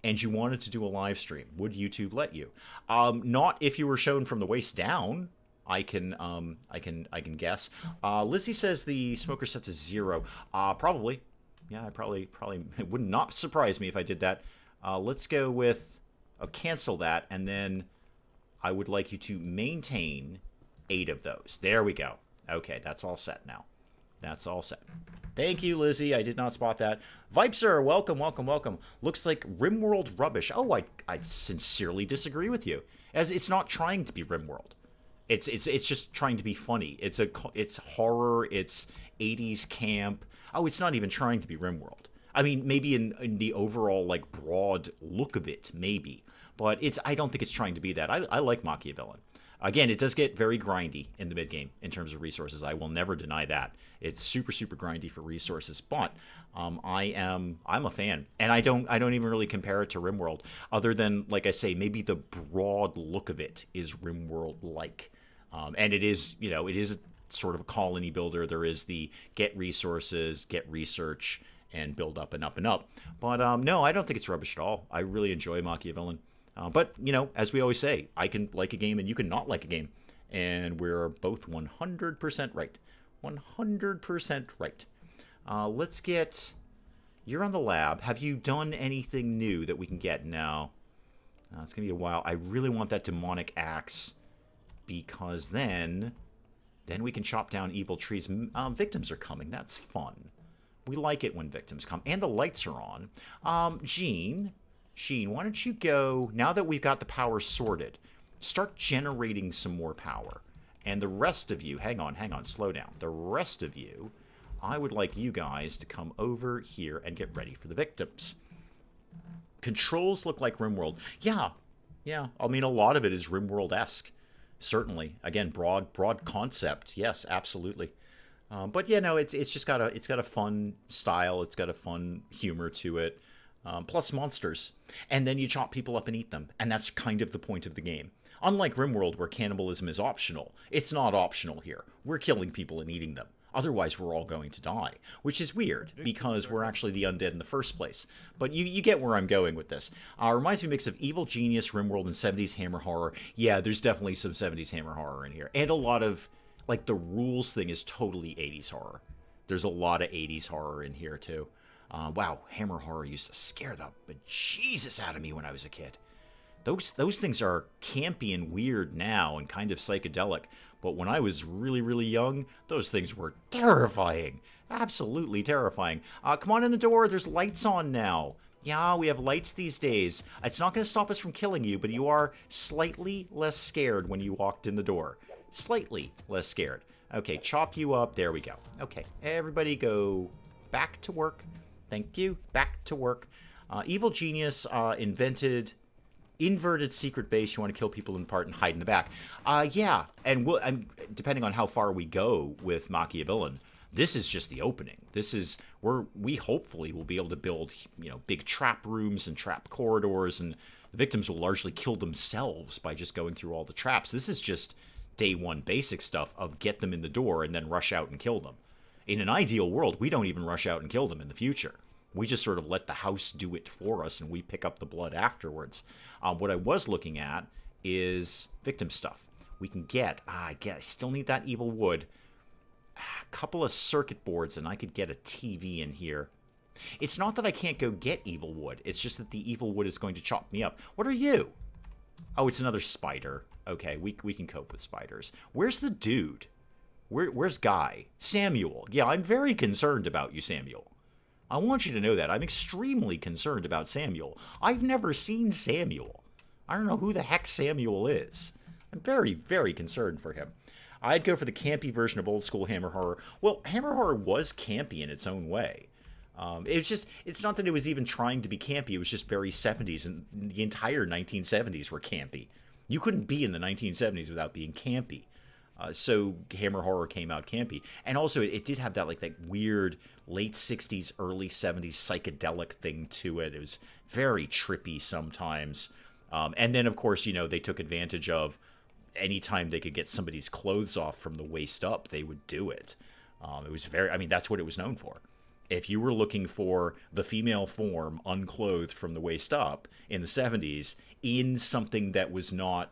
and you wanted to do a live stream, would YouTube let you? Not if you were shown from the waist down. I can guess. Lizzie says the smoker set to 0. Probably. Yeah, probably. It would not surprise me if I did that. Let's go with... cancel that, and then I would like you to maintain 8 of those. There we go. Okay, that's all set now. That's all set. Thank you, Lizzie. I did not spot that. Vipesir, welcome, welcome, welcome. Looks like RimWorld rubbish. Oh, I sincerely disagree with you. As it's not trying to be RimWorld. It's just trying to be funny. It's horror. It's 80s camp. Oh, it's not even trying to be RimWorld. I mean, maybe in the overall like broad look of it, maybe, but I don't think it's trying to be that. I like MachiaVillain. Again, it does get very grindy in the mid game in terms of resources. I will never deny that. It's super grindy for resources, but I'm a fan, and I don't even really compare it to RimWorld, other than, like I say, maybe the broad look of it is RimWorld like, and it is it is a sort of a colony builder. There is the get resources, get research, and build up and up and up. But no, I don't think it's rubbish at all. I really enjoy MachiaVillain. But, as we always say, I can like a game and you can not like a game. And we're both 100% right. 100% right. Let's get... You're on the lab. Have you done anything new that we can get now? It's going to be a while. I really want that demonic axe, because then we can chop down evil trees. Victims are coming. That's fun. We like it when victims come. And the lights are on. Gene, why don't you go, now that we've got the power sorted, start generating some more power. And the rest of you, hang on, slow down. The rest of you, I would like you guys to come over here and get ready for the victims. Controls look like RimWorld. Yeah. I mean, a lot of it is RimWorld-esque. Certainly. Again, broad concept. Yes, absolutely. But yeah, no, it's just got a fun style. It's got a fun humor to it. Plus monsters. And then you chop people up and eat them. And that's kind of the point of the game. Unlike RimWorld, where cannibalism is optional, it's not optional here. We're killing people and eating them. Otherwise, we're all going to die. Which is weird, because we're actually the undead in the first place. But you get where I'm going with this. Reminds me of a mix of Evil Genius, RimWorld, and 70s Hammer Horror. Yeah, there's definitely some 70s Hammer Horror in here. And a lot of... Like, the rules thing is totally 80s horror. There's a lot of 80s horror in here, too. Wow, Hammer Horror used to scare the bejesus out of me when I was a kid. Those things are campy and weird now and kind of psychedelic. But when I was really, really young, those things were terrifying. Absolutely terrifying. Come on in the door. There's lights on now. Yeah, we have lights these days. It's not going to stop us from killing you, but you are slightly less scared when you walked in the door. Slightly less scared. Okay, chop you up. There we go. Okay, everybody go back to work. Thank you. Back to work. Evil Genius invented inverted secret base. You want to kill people in part and hide in the back. Yeah, and depending on how far we go with MachiaVillain, this is just the opening. This is where we hopefully will be able to build, big trap rooms and trap corridors, and the victims will largely kill themselves by just going through all the traps. This is just day one basic stuff of get them in the door and then rush out and kill them. In an ideal world, we don't even rush out and kill them in the future. We just sort of let the house do it for us, and we pick up the blood afterwards. What I was looking at is victim stuff. We can get, I still need that evil wood. A couple of circuit boards, and I could get a TV in here. It's not that I can't go get evil wood. It's just that the evil wood is going to chop me up. What are you? Oh, it's another spider. Okay, we can cope with spiders. Where's the dude? Where's Guy? Samuel. Yeah, I'm very concerned about you, Samuel. I want you to know that. I'm extremely concerned about Samuel. I've never seen Samuel. I don't know who the heck Samuel is. I'm very, very concerned for him. I'd go for the campy version of old school Hammer horror. Well, Hammer horror was campy in its own way. It's not that it was even trying to be campy. It was just very 70s, and the entire 1970s were campy. You couldn't be in the 1970s without being campy. So Hammer horror came out campy. And also it did have that weird late 60s, early 70s psychedelic thing to it. It was very trippy sometimes. And then, of course, they took advantage of anytime they could get somebody's clothes off from the waist up, they would do it. It was that's what it was known for. If you were looking for the female form unclothed from the waist up in the 70s in something that was not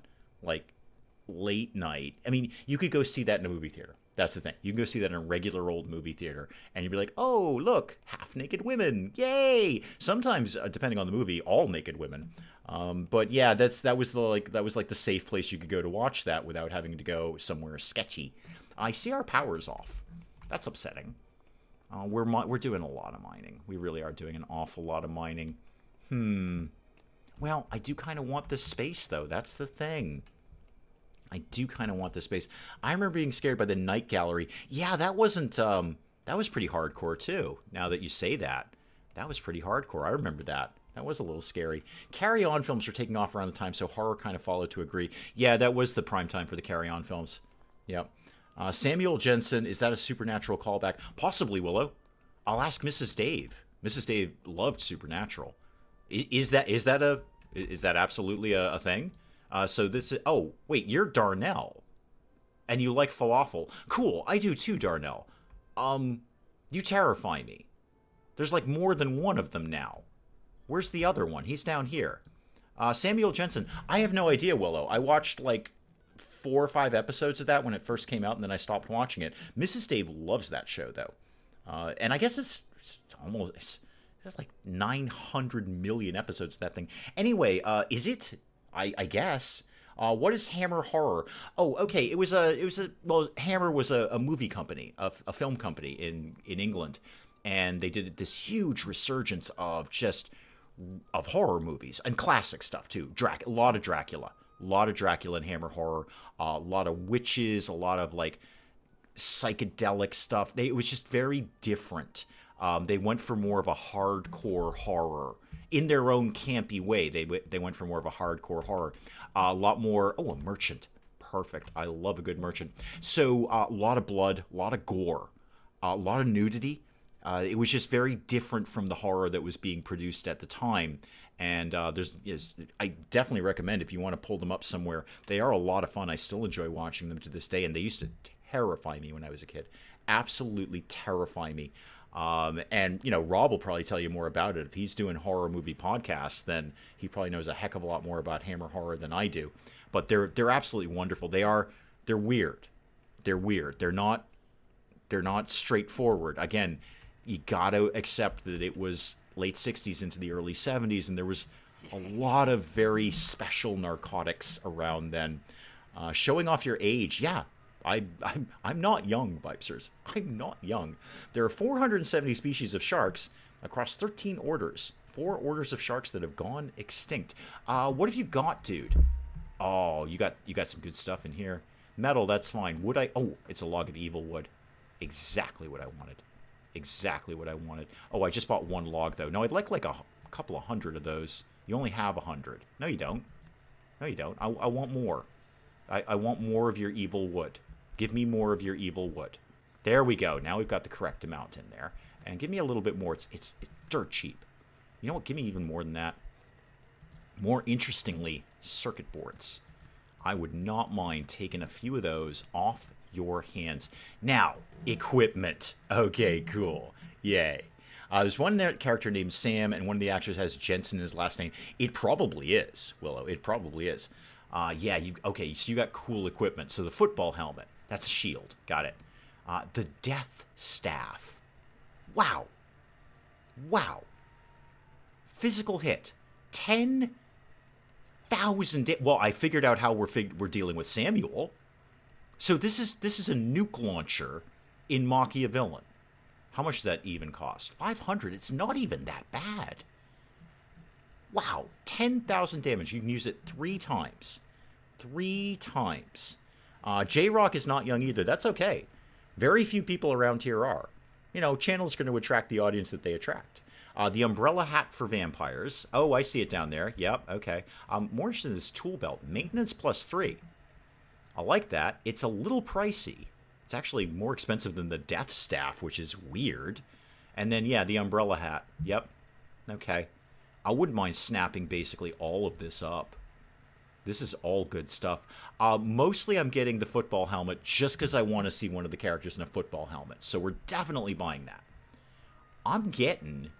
late night, you could go see that in a movie theater. That's the thing. You can go see that in a regular old movie theater, and you'd be like, "Oh, look, half-naked women, yay!" Sometimes, depending on the movie, all naked women. But yeah, that was the safe place you could go to watch that without having to go somewhere sketchy. I see our power's off. That's upsetting. We're doing a lot of mining. We really are doing an awful lot of mining. Well, I do kind of want this space, though. That's the thing. I do kind of want this space. I remember being scared by the night gallery. Yeah, that wasn't. That was pretty hardcore too. Now that you say that, that was pretty hardcore. I remember that. That was a little scary. Carry On films were taking off around the time, so horror kind of followed to agree. Yeah, that was the prime time for the Carry On films. Yep. Samuel Jensen, is that a Supernatural callback? Possibly, Willow. I'll ask Mrs. Dave. Mrs. Dave loved Supernatural. Is that absolutely a thing? So this is, oh, wait, you're Darnell. And you like falafel. Cool, I do too, Darnell. You terrify me. There's more than one of them now. Where's the other one? He's down here. Samuel Jensen. I have no idea, Willow. I watched 4 or 5 episodes of that when it first came out, and then I stopped watching it. Mrs. Dave loves that show, though. And I guess it's 900 million episodes of that thing. Anyway, is it? I guess. What is Hammer Horror? Oh, okay. Hammer was a movie company, a film company in England, and they did this huge resurgence of horror movies and classic stuff too. A lot of Dracula in Hammer Horror, a lot of witches, a lot of psychedelic stuff. It was just very different. They went for more of a hardcore horror in their own campy way. They went for more of a hardcore horror. A lot more. Oh, a merchant. Perfect. I love a good merchant. So a lot of blood, a lot of gore, a lot of nudity. It was just very different from the horror that was being produced at the time. And I definitely recommend if you want to pull them up somewhere. They are a lot of fun. I still enjoy watching them to this day, and they used to terrify me when I was a kid. Absolutely terrify me. And Rob will probably tell you more about it. If he's doing horror movie podcasts, then he probably knows a heck of a lot more about Hammer Horror than I do. But they're absolutely wonderful. They're weird. They're weird. They're not straightforward. Again, you got to accept that it was late 60s into the early 70s, and there was a lot of very special narcotics around then. Showing off your age, yeah. I'm not young, Vipesters. I'm not young. There are 470 species of sharks across 13 orders. 4 orders of sharks that have gone extinct. What have you got, dude? Oh, you got some good stuff in here. Metal, that's fine. Wood, oh, it's a log of evil wood. Exactly what I wanted. Exactly what I wanted. Oh, I just bought 1 log, though. No, I'd like a couple of hundred of those. You only have 100. No, you don't. No, you don't. I want more. I want more of your evil wood. Give me more of your evil wood. There we go. Now we've got the correct amount in there. And give me a little bit more. It's dirt cheap. You know what? Give me even more than that. More interestingly, circuit boards. I would not mind taking a few of those off your hands. Now, equipment. Okay, cool. Yay. There's one character named Sam, and one of the actors has Jensen in his last name. It probably is, Willow. It probably is. Yeah, okay, so you got cool equipment. So the football helmet. That's a shield. Got it. The death staff. Wow. Wow. Physical hit. 10,000. Well, I figured out how we're dealing with Samuel. So this is a nuke launcher in MachiaVillain. How much does that even cost? 500. It's not even that bad. Wow, 10,000 damage. You can use it 3 times. 3 times. J-Rock is not young either. That's okay. Very few people around here are. You know, channel's going to attract the audience that they attract. The umbrella hat for vampires. Oh, I see it down there. Yep, okay. More interested in this tool belt. Maintenance +3. I like that. It's a little pricey. It's actually more expensive than the death staff, which is weird. And then, yeah, the umbrella hat. Yep. Okay. I wouldn't mind snapping basically all of this up. This is all good stuff. Mostly I'm getting the football helmet just because I want to see one of the characters in a football helmet. So we're definitely buying that. I'm getting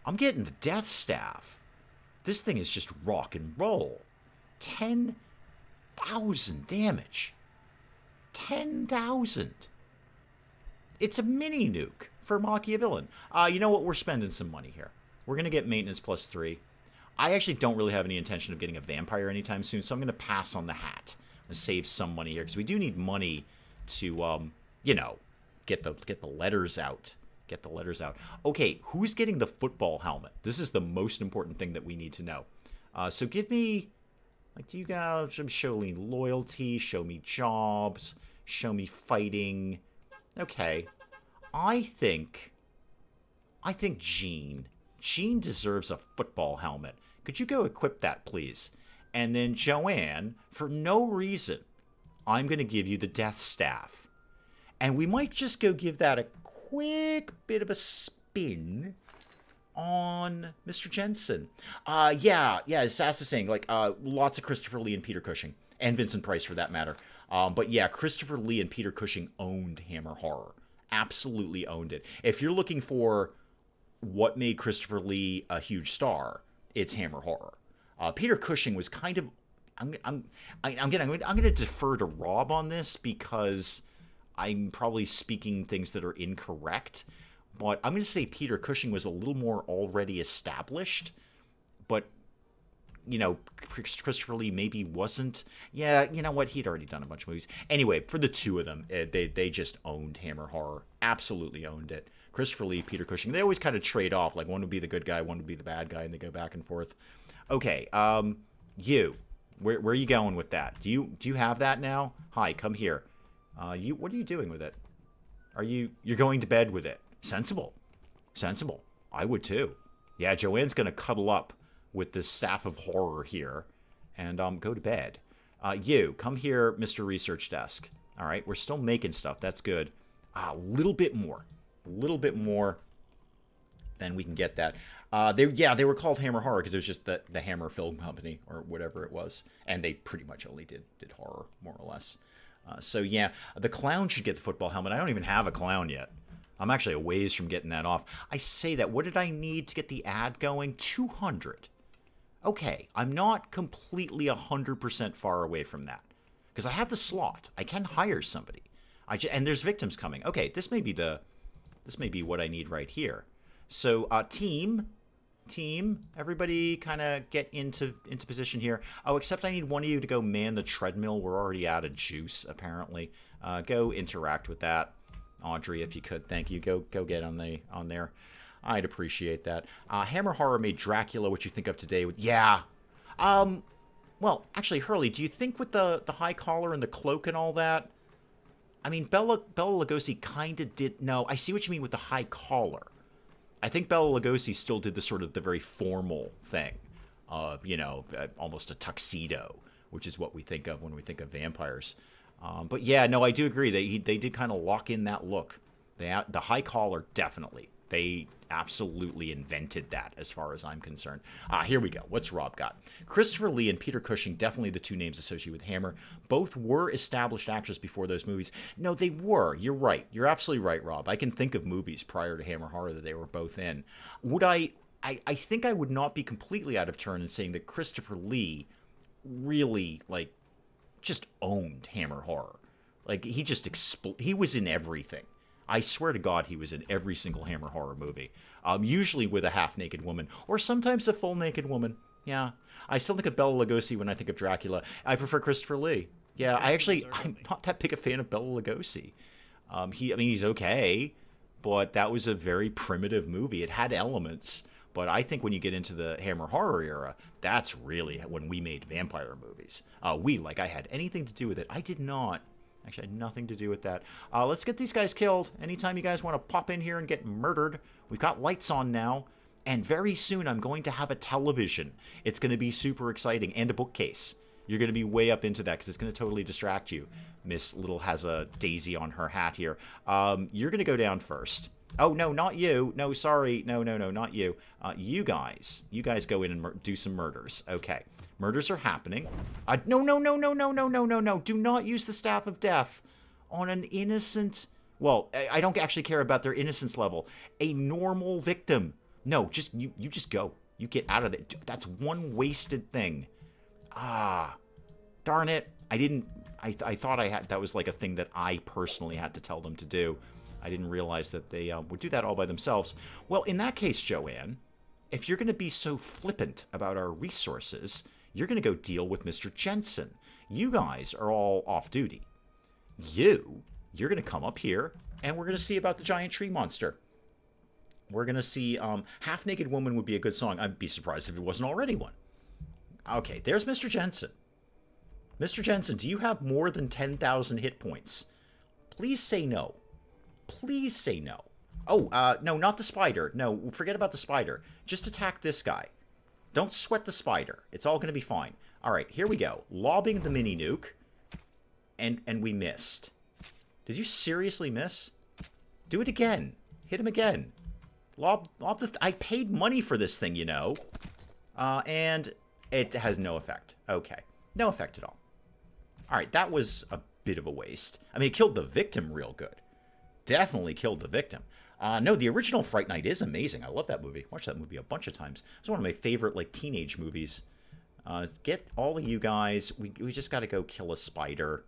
the death staff. This thing is just rock and roll. 10,000 damage. 10,000. It's a mini nuke for MachiaVillain. You know what? We're spending some money here. We're going to get maintenance +3. I actually don't really have any intention of getting a vampire anytime soon, so I'm going to pass on the hat and save some money here, because we do need money to, you know, get the letters out. Get the letters out. Okay, who's getting the football helmet? This is the most important thing that we need to know. So give me, like, do you guys show me loyalty, show me jobs, show me fighting. Okay, I think Jean deserves a football helmet. Could you go equip that, please? And then Joanne, for no reason, I'm going to give you the death staff. And we might just go give that a quick bit of a spin on Mr. Jensen. Yeah, as Sass is saying, like, lots of Christopher Lee and Peter Cushing. And Vincent Price, for that matter. But yeah, Christopher Lee and Peter Cushing owned Hammer Horror. Absolutely owned it. If you're looking for what made Christopher Lee a huge star, it's Hammer Horror. Peter Cushing was kind of... I'm gonna defer to Rob on this because I'm probably speaking things that are incorrect. But I'm going to say Peter Cushing was a little more already established. But, you know, Christopher Lee maybe wasn't. Yeah, you know what? He'd already done a bunch of movies. Anyway, for the two of them, they just owned Hammer Horror. Absolutely owned it. Christopher Lee, Peter Cushing, they always kind of trade off. Like, one would be the good guy, one would be the bad guy, and they go back and forth. Okay, you. Where are you going with that? Do you have that now? Hi, come here. What are you doing with it? You're going to bed with it? Sensible. Sensible. I would too. Yeah, Joanne's going to cuddle up with this staff of horror here and go to bed. You, come here, Mr. Research Desk. All right, we're still making stuff. That's good. A little bit more. A little bit more. Then we can get that. They were called Hammer Horror because it was just the Hammer Film Company or whatever it was. And they pretty much only did horror, more or less. So yeah, the clown should get the football helmet. I don't even have a clown yet. I'm actually a ways from getting that off. I say that. What did I need to get the ad going? 200. Okay, I'm not completely 100% far away from that. Because I have the slot. I can hire somebody. And there's victims coming. Okay, this may be what I need right here. So, team, everybody kind of get into position here. Oh, except I need one of you to go man the treadmill. We're already out of juice, apparently. Go interact with that. Audrey, if you could, thank you. Go get on there. I'd appreciate that. Hammer Horror made Dracula. What you think of today? Yeah. Well, actually, Hurley, do you think with the high collar and the cloak and all that? I mean, Bela Lugosi kind of did. No, I see what you mean with the high collar. I think Bela Lugosi still did the very formal thing of, you know, almost a tuxedo, which is what we think of when we think of vampires. But yeah, no, I do agree. They did kind of lock in that look. The high collar, definitely. They absolutely invented that as far as I'm concerned. Here we go. What's Rob got? Christopher Lee and Peter Cushing, definitely the two names associated with Hammer. Both were established actors before those movies. No, they were. You're right. You're absolutely right, Rob. I can think of movies prior to Hammer Horror that they were both in. Would I think I would not be completely out of turn in saying that Christopher Lee really, like, just owned Hammer Horror. Like, he just he was in everything. I swear to God, he was in every single Hammer horror movie. Usually with a half-naked woman, or sometimes a full-naked woman. Yeah. I still think of Bela Lugosi when I think of Dracula. I prefer Christopher Lee. Yeah, I'm not that big a fan of Bela Lugosi. I mean, he's okay, but that was a very primitive movie. It had elements, but I think when you get into the Hammer horror era, that's really when we made vampire movies. Like I had anything to do with it. I did not. Actually, I had nothing to do with that. Let's get these guys killed. Anytime you guys want to pop in here and get murdered, we've got lights on now. And very soon, I'm going to have a television. It's going to be super exciting. And a bookcase. You're going to be way up into that because it's going to totally distract you. Miss Little has a daisy on her hat here. You're going to go down first. Oh, no, not you. No, sorry. No, not you. You guys go in and do some murders. Okay. Murders are happening. No. Do not use the Staff of Death on an innocent... Well, I don't actually care about their innocence level. A normal victim. No, you just go. You get out of it. That's one wasted thing. Ah, darn it. I thought that was like a thing that I personally had to tell them to do. I didn't realize that they would do that all by themselves. Well, in that case, Joanne, if you're going to be so flippant about our resources, you're going to go deal with Mr. Jensen. You guys are all off duty. You're going to come up here, and we're going to see about the giant tree monster. We're going to see Half-Naked Woman would be a good song. I'd be surprised if it wasn't already one. Okay, there's Mr. Jensen. Mr. Jensen, do you have more than 10,000 hit points? Please say no. Please say no. Oh, no, not the spider. No, forget about the spider. Just attack this guy. Don't sweat the spider. It's all going to be fine. All right, here we go. Lobbing the mini nuke. And we missed. Did you seriously miss? Do it again. Hit him again. Lob I paid money for this thing, you know. And it has no effect. Okay. No effect at all. All right, that was a bit of a waste. I mean, it killed the victim real good. Definitely killed the victim. No, the original Fright Night is amazing. I love that movie. Watched that movie a bunch of times. It's one of my favorite, like, teenage movies. Get all of you guys. We just got to go kill a spider.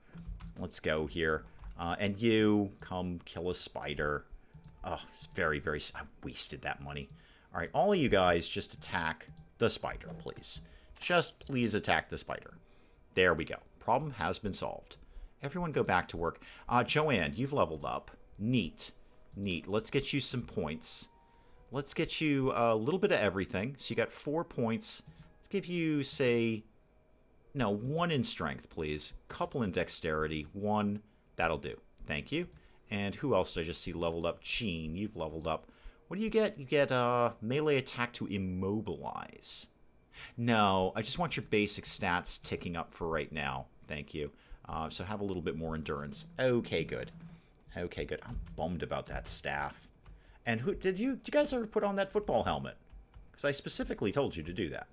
Let's go here. And you, come kill a spider. Oh, it's very, very... I wasted that money. All right, all of you guys just attack the spider, please. Just please attack the spider. There we go. Problem has been solved. Everyone go back to work. Joanne, you've leveled up. Neat. Neat. Let's get you some points. Let's get you a little bit of everything. So you got 4 points. Let's give you, say... No, 1 in strength, please. Couple in dexterity. 1. That'll do. Thank you. And who else did I just see leveled up? Jean, you've leveled up. What do you get? You get melee attack to immobilize. No, I just want your basic stats ticking up for right now. Thank you. So have a little bit more endurance. Okay, good. Okay, good. I'm bummed about that staff. And who did you guys ever put on that football helmet? Because I specifically told you to do that.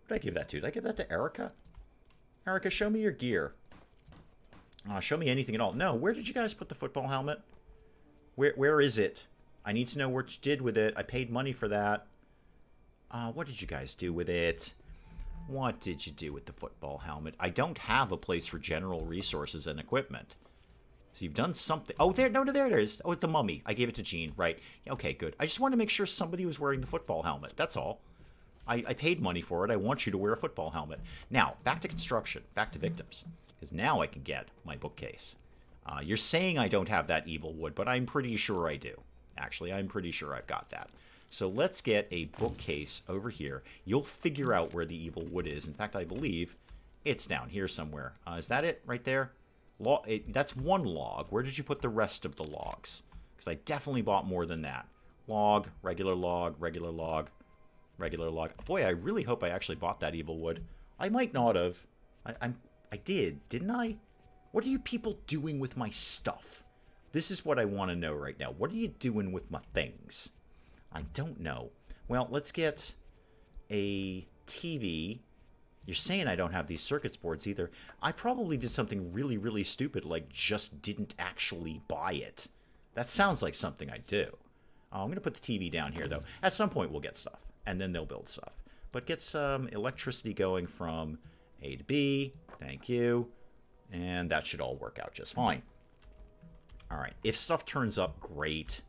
What did I give that to? Did I give that to Erica? Erica, show me your gear. Show me anything at all. No, where did you guys put the football helmet? Where is it? I need to know what you did with it. I paid money for that. What did you guys do with it? What did you do with the football helmet? I don't have a place for general resources and equipment. So you've done something. Oh, there it is. Oh, it's the mummy. I gave it to Jean. Right. Okay, good. I just wanted to make sure somebody was wearing the football helmet. That's all. I paid money for it. I want you to wear a football helmet. Now, back to construction. Back to victims. Because now I can get my bookcase. You're saying I don't have that evil wood, but I'm pretty sure I do. Actually, I'm pretty sure I've got that. So let's get a bookcase over here. You'll figure out where the evil wood is. In fact, I believe it's down here somewhere. Is that it right there? That's 1 log. Where did you put the rest of the logs? Because I definitely bought more than that. Log, regular log, regular log, regular log. Boy, I really hope I actually bought that evil wood. I might not have. I did, didn't I? What are you people doing with my stuff? This is what I want to know right now. What are you doing with my things? I don't know. Well, let's get a TV. You're saying I don't have these circuits boards either. I probably did something really, really stupid, like just didn't actually buy it. That sounds like something I do. I'm going to put the TV down here, though. At some point, we'll get stuff, and then they'll build stuff. But get some electricity going from A to B. Thank you. And that should all work out just fine. All right. If stuff turns up, great.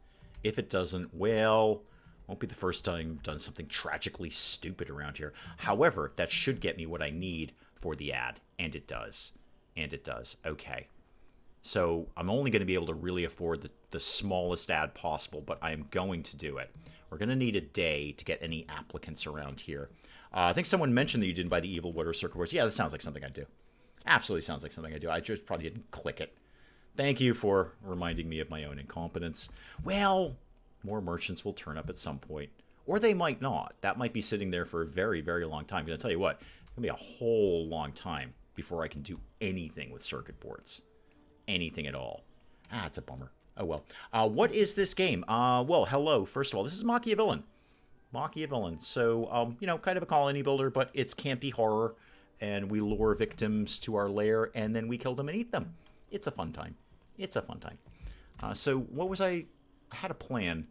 If it doesn't, well, won't be the first time I've done something tragically stupid around here. However, that should get me what I need for the ad. And it does. And it does. Okay. So I'm only going to be able to really afford the smallest ad possible, but I am going to do it. We're going to need a day to get any applicants around here. I think someone mentioned that you didn't buy the Evil Wood or Circuit Boards. Yeah, that sounds like something I do. Absolutely sounds like something I do. I just probably didn't click it. Thank you for reminding me of my own incompetence. Well, more merchants will turn up at some point. Or they might not. That might be sitting there for a very, very long time. I'm going to tell you what, it's going to be a whole long time before I can do anything with circuit boards. Anything at all. Ah, it's a bummer. Oh, well. What is this game? Well, hello. First of all, this is MachiaVillain. MachiaVillain. So, you know, kind of a colony builder, but it's campy horror. And we lure victims to our lair, and then we kill them and eat them. It's a fun time. It's a fun time. So, what was I had a plan.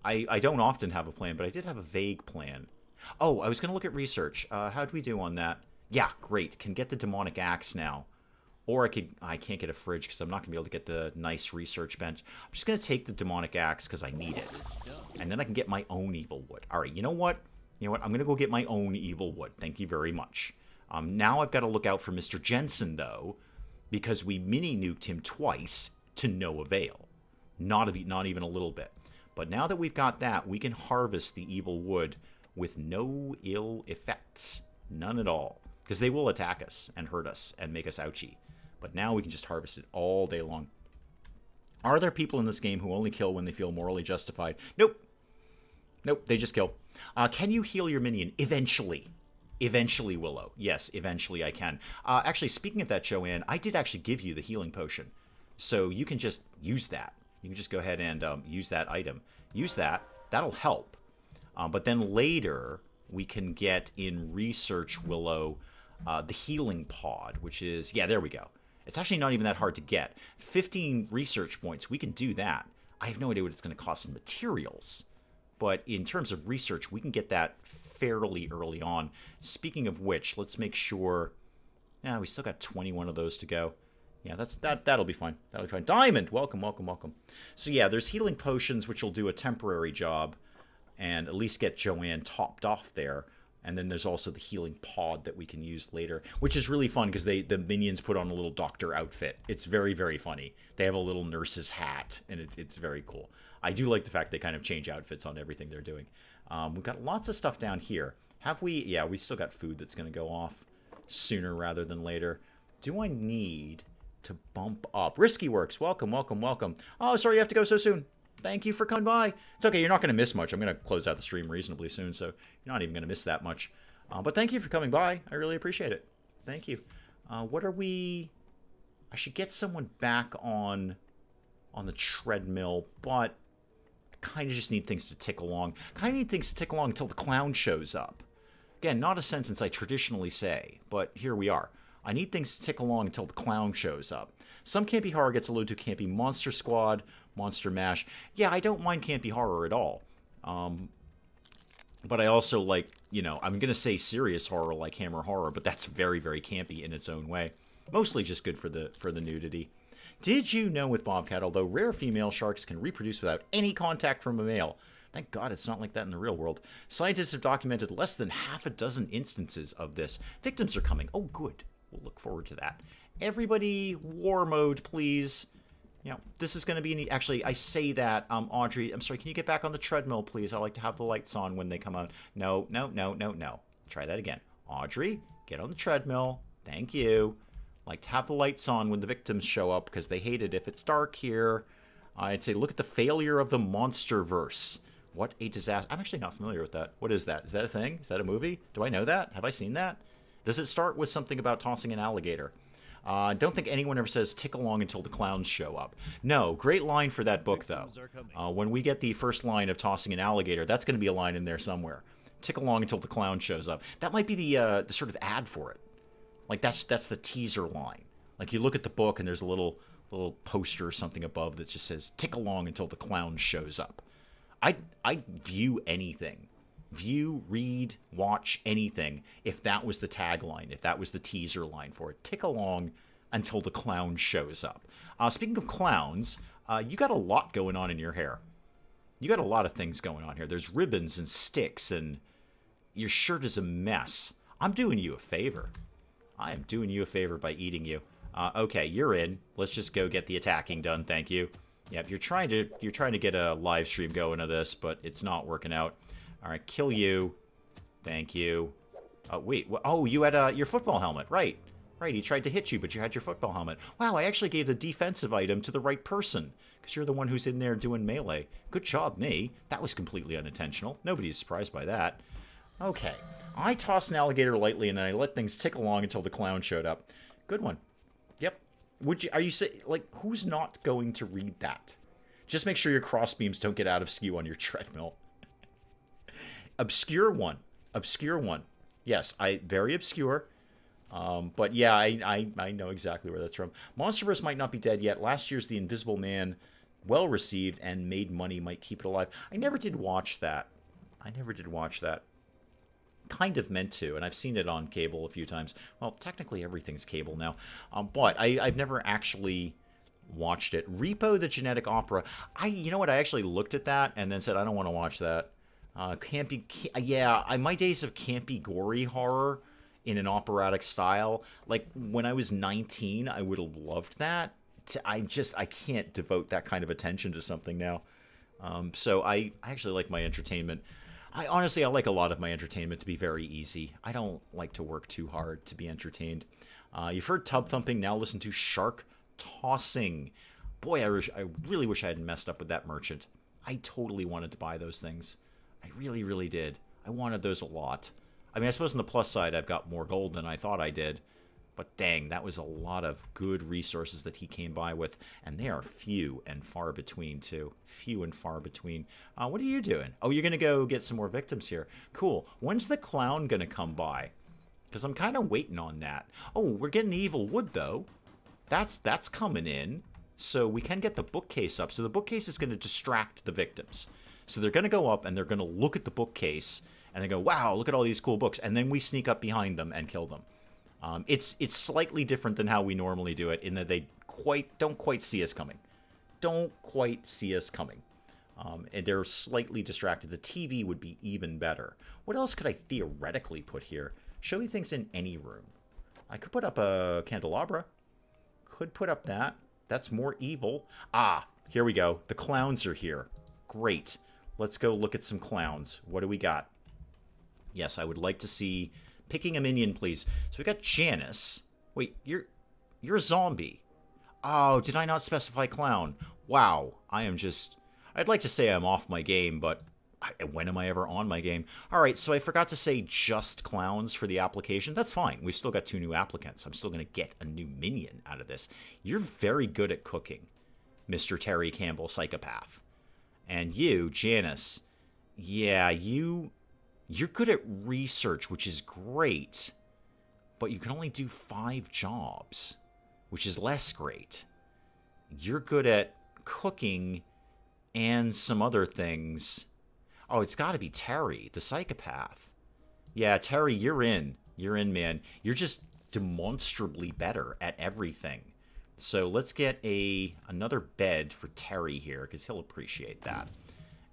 I don't often have a plan, but I did have a vague plan. Oh, I was going to look at research. How'd we do on that? Yeah, great. Can get the demonic axe now. Or I can't get a fridge because I'm not going to be able to get the nice research bench. I'm just going to take the demonic axe because I need it. And then I can get my own evil wood. All right, you know what? I'm going to go get my own evil wood. Thank you very much. Now I've got to look out for Mr. Jensen, though, because we mini-nuked him twice to no avail. Not even a little bit. But now that we've got that, we can harvest the evil wood with no ill effects. None at all. Because they will attack us and hurt us and make us ouchy. But now we can just harvest it all day long. Are there people in this game who only kill when they feel morally justified? Nope. Nope, they just kill. Can you heal your minion? Eventually. Eventually, Willow. Yes, eventually I can. Actually, speaking of that, Joanne, I did actually give you the healing potion. So you can just use that. You can just go ahead and use that item. Use that. That'll help. But then later, we can get in Research, Willow, the healing pod, which is... Yeah, there we go. It's actually not even that hard to get. 15 research points, we can do that. I have no idea what it's going to cost in materials. But in terms of research, we can get that fairly early on. Speaking of which, let's make sure... Yeah, we still got 21 of those to go. Yeah, that'll be fine. That'll be fine. Diamond! Welcome, welcome, welcome. So yeah, there's healing potions, which will do a temporary job. And at least get Joanne topped off there. And then there's also the healing pod that we can use later, which is really fun because the minions put on a little doctor outfit. It's very, very funny. They have a little nurse's hat, and it's very cool. I do like the fact they kind of change outfits on everything they're doing. We've got lots of stuff down here. Have we? Yeah, we still got food that's going to go off sooner rather than later. Do I need to bump up? Risky Works, welcome, welcome, welcome. Oh, sorry you have to go so soon. Thank you for coming by. It's okay, you're not going to miss much. I'm going to close out the stream reasonably soon, so you're not even going to miss that much. But thank you for coming by. I really appreciate it. Thank you. What are we... I should get someone back on the treadmill, but I kind of just need things to tick along. Kind of need things to tick along until the clown shows up. Again, not a sentence I traditionally say, but here we are. I need things to tick along until the clown shows up. Some campy horror gets alluded to campy Monster Squad, Monster Mash. Yeah, I don't mind campy horror at all. But I also like, I'm going to say serious horror like Hammer Horror, but that's very, very campy in its own way. Mostly just good for the nudity. Did you know with Bobcat, although rare female sharks can reproduce without any contact from a male, thank God it's not like that in the real world, scientists have documented less than half a dozen instances of this. Victims are coming. Oh, good. We'll look forward to that. Everybody, war mode, please. This is going to be... Actually, I say that, Audrey, I'm sorry, can you get back on the treadmill, please? I like to have the lights on when they come out. No, no, no, no, no. Try that again. Audrey, get on the treadmill. Thank you. Like to have the lights on when the victims show up, because they hate it if it's dark here. I'd say, look at the failure of the Monsterverse. What a disaster. I'm actually not familiar with that. What is that? Is that a thing? Is that a movie? Do I know that? Have I seen that? Does it start with something about tossing an alligator? I don't think anyone ever says tick along until the clowns show up. No, great line for that book, though. When we get the first line of tossing an alligator, that's going to be a line in there somewhere. Tick along until the clown shows up. That might be the sort of ad for it. Like, that's the teaser line. Like, you look at the book, and there's a little poster or something above that just says, tick along until the clown shows up. I'd view anything. View, read, watch anything if that was the tagline, if that was the teaser line for it. Tick along until the clown shows up. Speaking of clowns, you got a lot going on in your hair. You got a lot of things going on here. There's ribbons and sticks, and your shirt is a mess. I'm doing you a favor. I am doing you a favor by eating you. Okay, you're in. Let's just go get the attacking done. Thank you. Yep, you're trying to get a live stream going of this, but it's not working out. All right, kill you. Thank you. Wait. Oh, you had your football helmet, right? Right. He tried to hit you, but you had your football helmet. Wow, I actually gave the defensive item to the right person because you're the one who's in there doing melee. Good job, me. That was completely unintentional. Nobody is surprised by that. Okay. I tossed an alligator lightly, and then I let things tick along until the clown showed up. Good one. Yep. Are you like, who's not going to read that? Just make sure your crossbeams don't get out of skew on your treadmill. Obscure one. Obscure one. Yes, very obscure. But yeah, I know exactly where that's from. Monsterverse might not be dead yet. Last year's The Invisible Man, well received and made money, might keep it alive. I never did watch that. Kind of meant to, and I've seen it on cable a few times. Well, technically everything's cable now, but I've never actually watched it. Repo the Genetic Opera. You know what? I actually looked at that and then said I don't want to watch that. Campy, yeah. My days of campy, gory horror in an operatic style, like when I was 19, I would have loved that. I can't devote that kind of attention to something now. So I actually like my entertainment. I like a lot of my entertainment to be very easy. I don't like to work too hard to be entertained. You've heard tub thumping, now listen to shark tossing. Boy, I really wish I hadn't messed up with that merchant. I totally wanted to buy those things. I really, really did. I wanted those a lot. I mean, I suppose on the plus side, I've got more gold than I thought I did. But dang, that was a lot of good resources that he came by with. And they are few and far between, too. Few and far between. What are you doing? Oh, you're going to go get some more victims here. Cool. When's the clown going to come by? Because I'm kind of waiting on that. Oh, we're getting the evil wood, though. That's coming in. So we can get the bookcase up. So the bookcase is going to distract the victims. So they're going to go up and they're going to look at the bookcase. And they go, wow, look at all these cool books. And then we sneak up behind them and kill them. It's slightly different than how we normally do it in that they don't quite see us coming. And they're slightly distracted. The TV would be even better. What else could I theoretically put here? Show me things in any room. I could put up a candelabra. Could put up that. That's more evil. Here we go. The clowns are here. Great. Let's go look at some clowns. What do we got? Yes, I would like to see... Picking a minion, please. So we got Janice. Wait, you're a zombie. Oh, did I not specify clown? Wow, I'd like to say I'm off my game, but when am I ever on my game? All right, so I forgot to say just clowns for the application. That's fine. We've still got 2 new applicants. I'm still going to get a new minion out of this. You're very good at cooking, Mr. Terry Campbell, psychopath. And you, Janice, yeah, You're good at research, which is great, but you can only do 5 jobs, which is less great. You're good at cooking and some other things. Oh, it's got to be Terry, the psychopath. Yeah, Terry, you're in. You're in, man. You're just demonstrably better at everything. So let's get another bed for Terry here, because he'll appreciate that.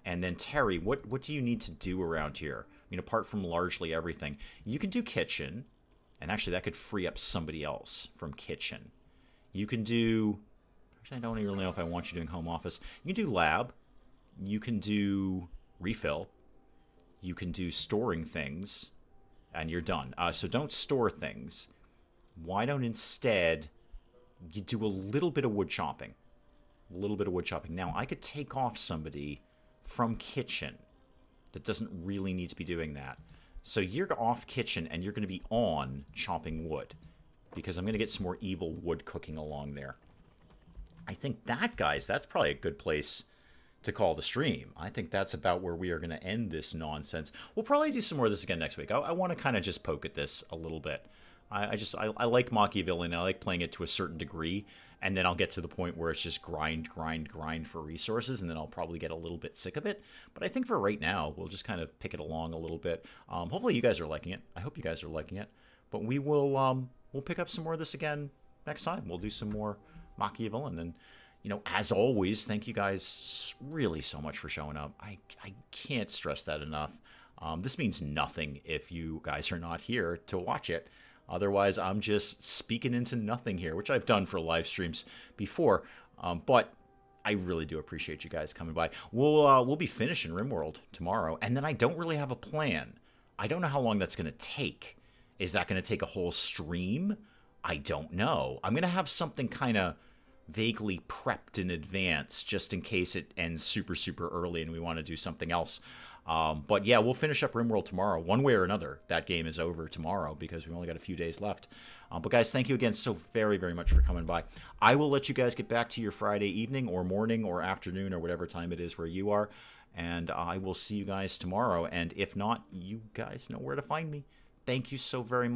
And then, Terry, what do you need to do around here? I mean, apart from largely everything. You can do kitchen, and actually that could free up somebody else from kitchen. You can do... Actually, I don't really know if I want you doing home office. You can do lab. You can do refill. You can do storing things, and you're done. So don't store things. Why don't instead you do a little bit of wood chopping? A little bit of wood chopping. Now, I could take off somebody from kitchen that doesn't really need to be doing that. So you're off kitchen and you're going to be on chopping wood because I'm going to get some more evil wood cooking along there. I think that, guys, that's probably a good place to call the stream. I think that's about where we are going to end this nonsense. We'll probably do some more of this again next week. I want to kind of just poke at this a little bit. I like MachiaVillain. I like playing it to a certain degree. And then I'll get to the point where it's just grind for resources, and then I'll probably get a little bit sick of it. But I think for right now, we'll just kind of pick it along a little bit. Hopefully you guys are liking it. I hope you guys are liking it. But we'll pick up some more of this again next time we'll do some more MachiaVillain. And, you know, as always, thank you guys really so much for showing up. I can't stress that enough. This means nothing if you guys are not here to watch it. Otherwise, I'm just speaking into nothing here, which I've done for live streams before. But I really do appreciate you guys coming by. We'll be finishing RimWorld tomorrow, and then I don't really have a plan. I don't know how long that's going to take. Is that going to take a whole stream? I don't know. I'm going to have something kind of vaguely prepped in advance just in case it ends super, super early and we want to do something else. But yeah, we'll finish up RimWorld tomorrow. One way or another, that game is over tomorrow because we've only got a few days left. But guys, thank you again so very, very much for coming by. I will let you guys get back to your Friday evening or morning or afternoon or whatever time it is where you are. And I will see you guys tomorrow. And if not, you guys know where to find me. Thank you so very much.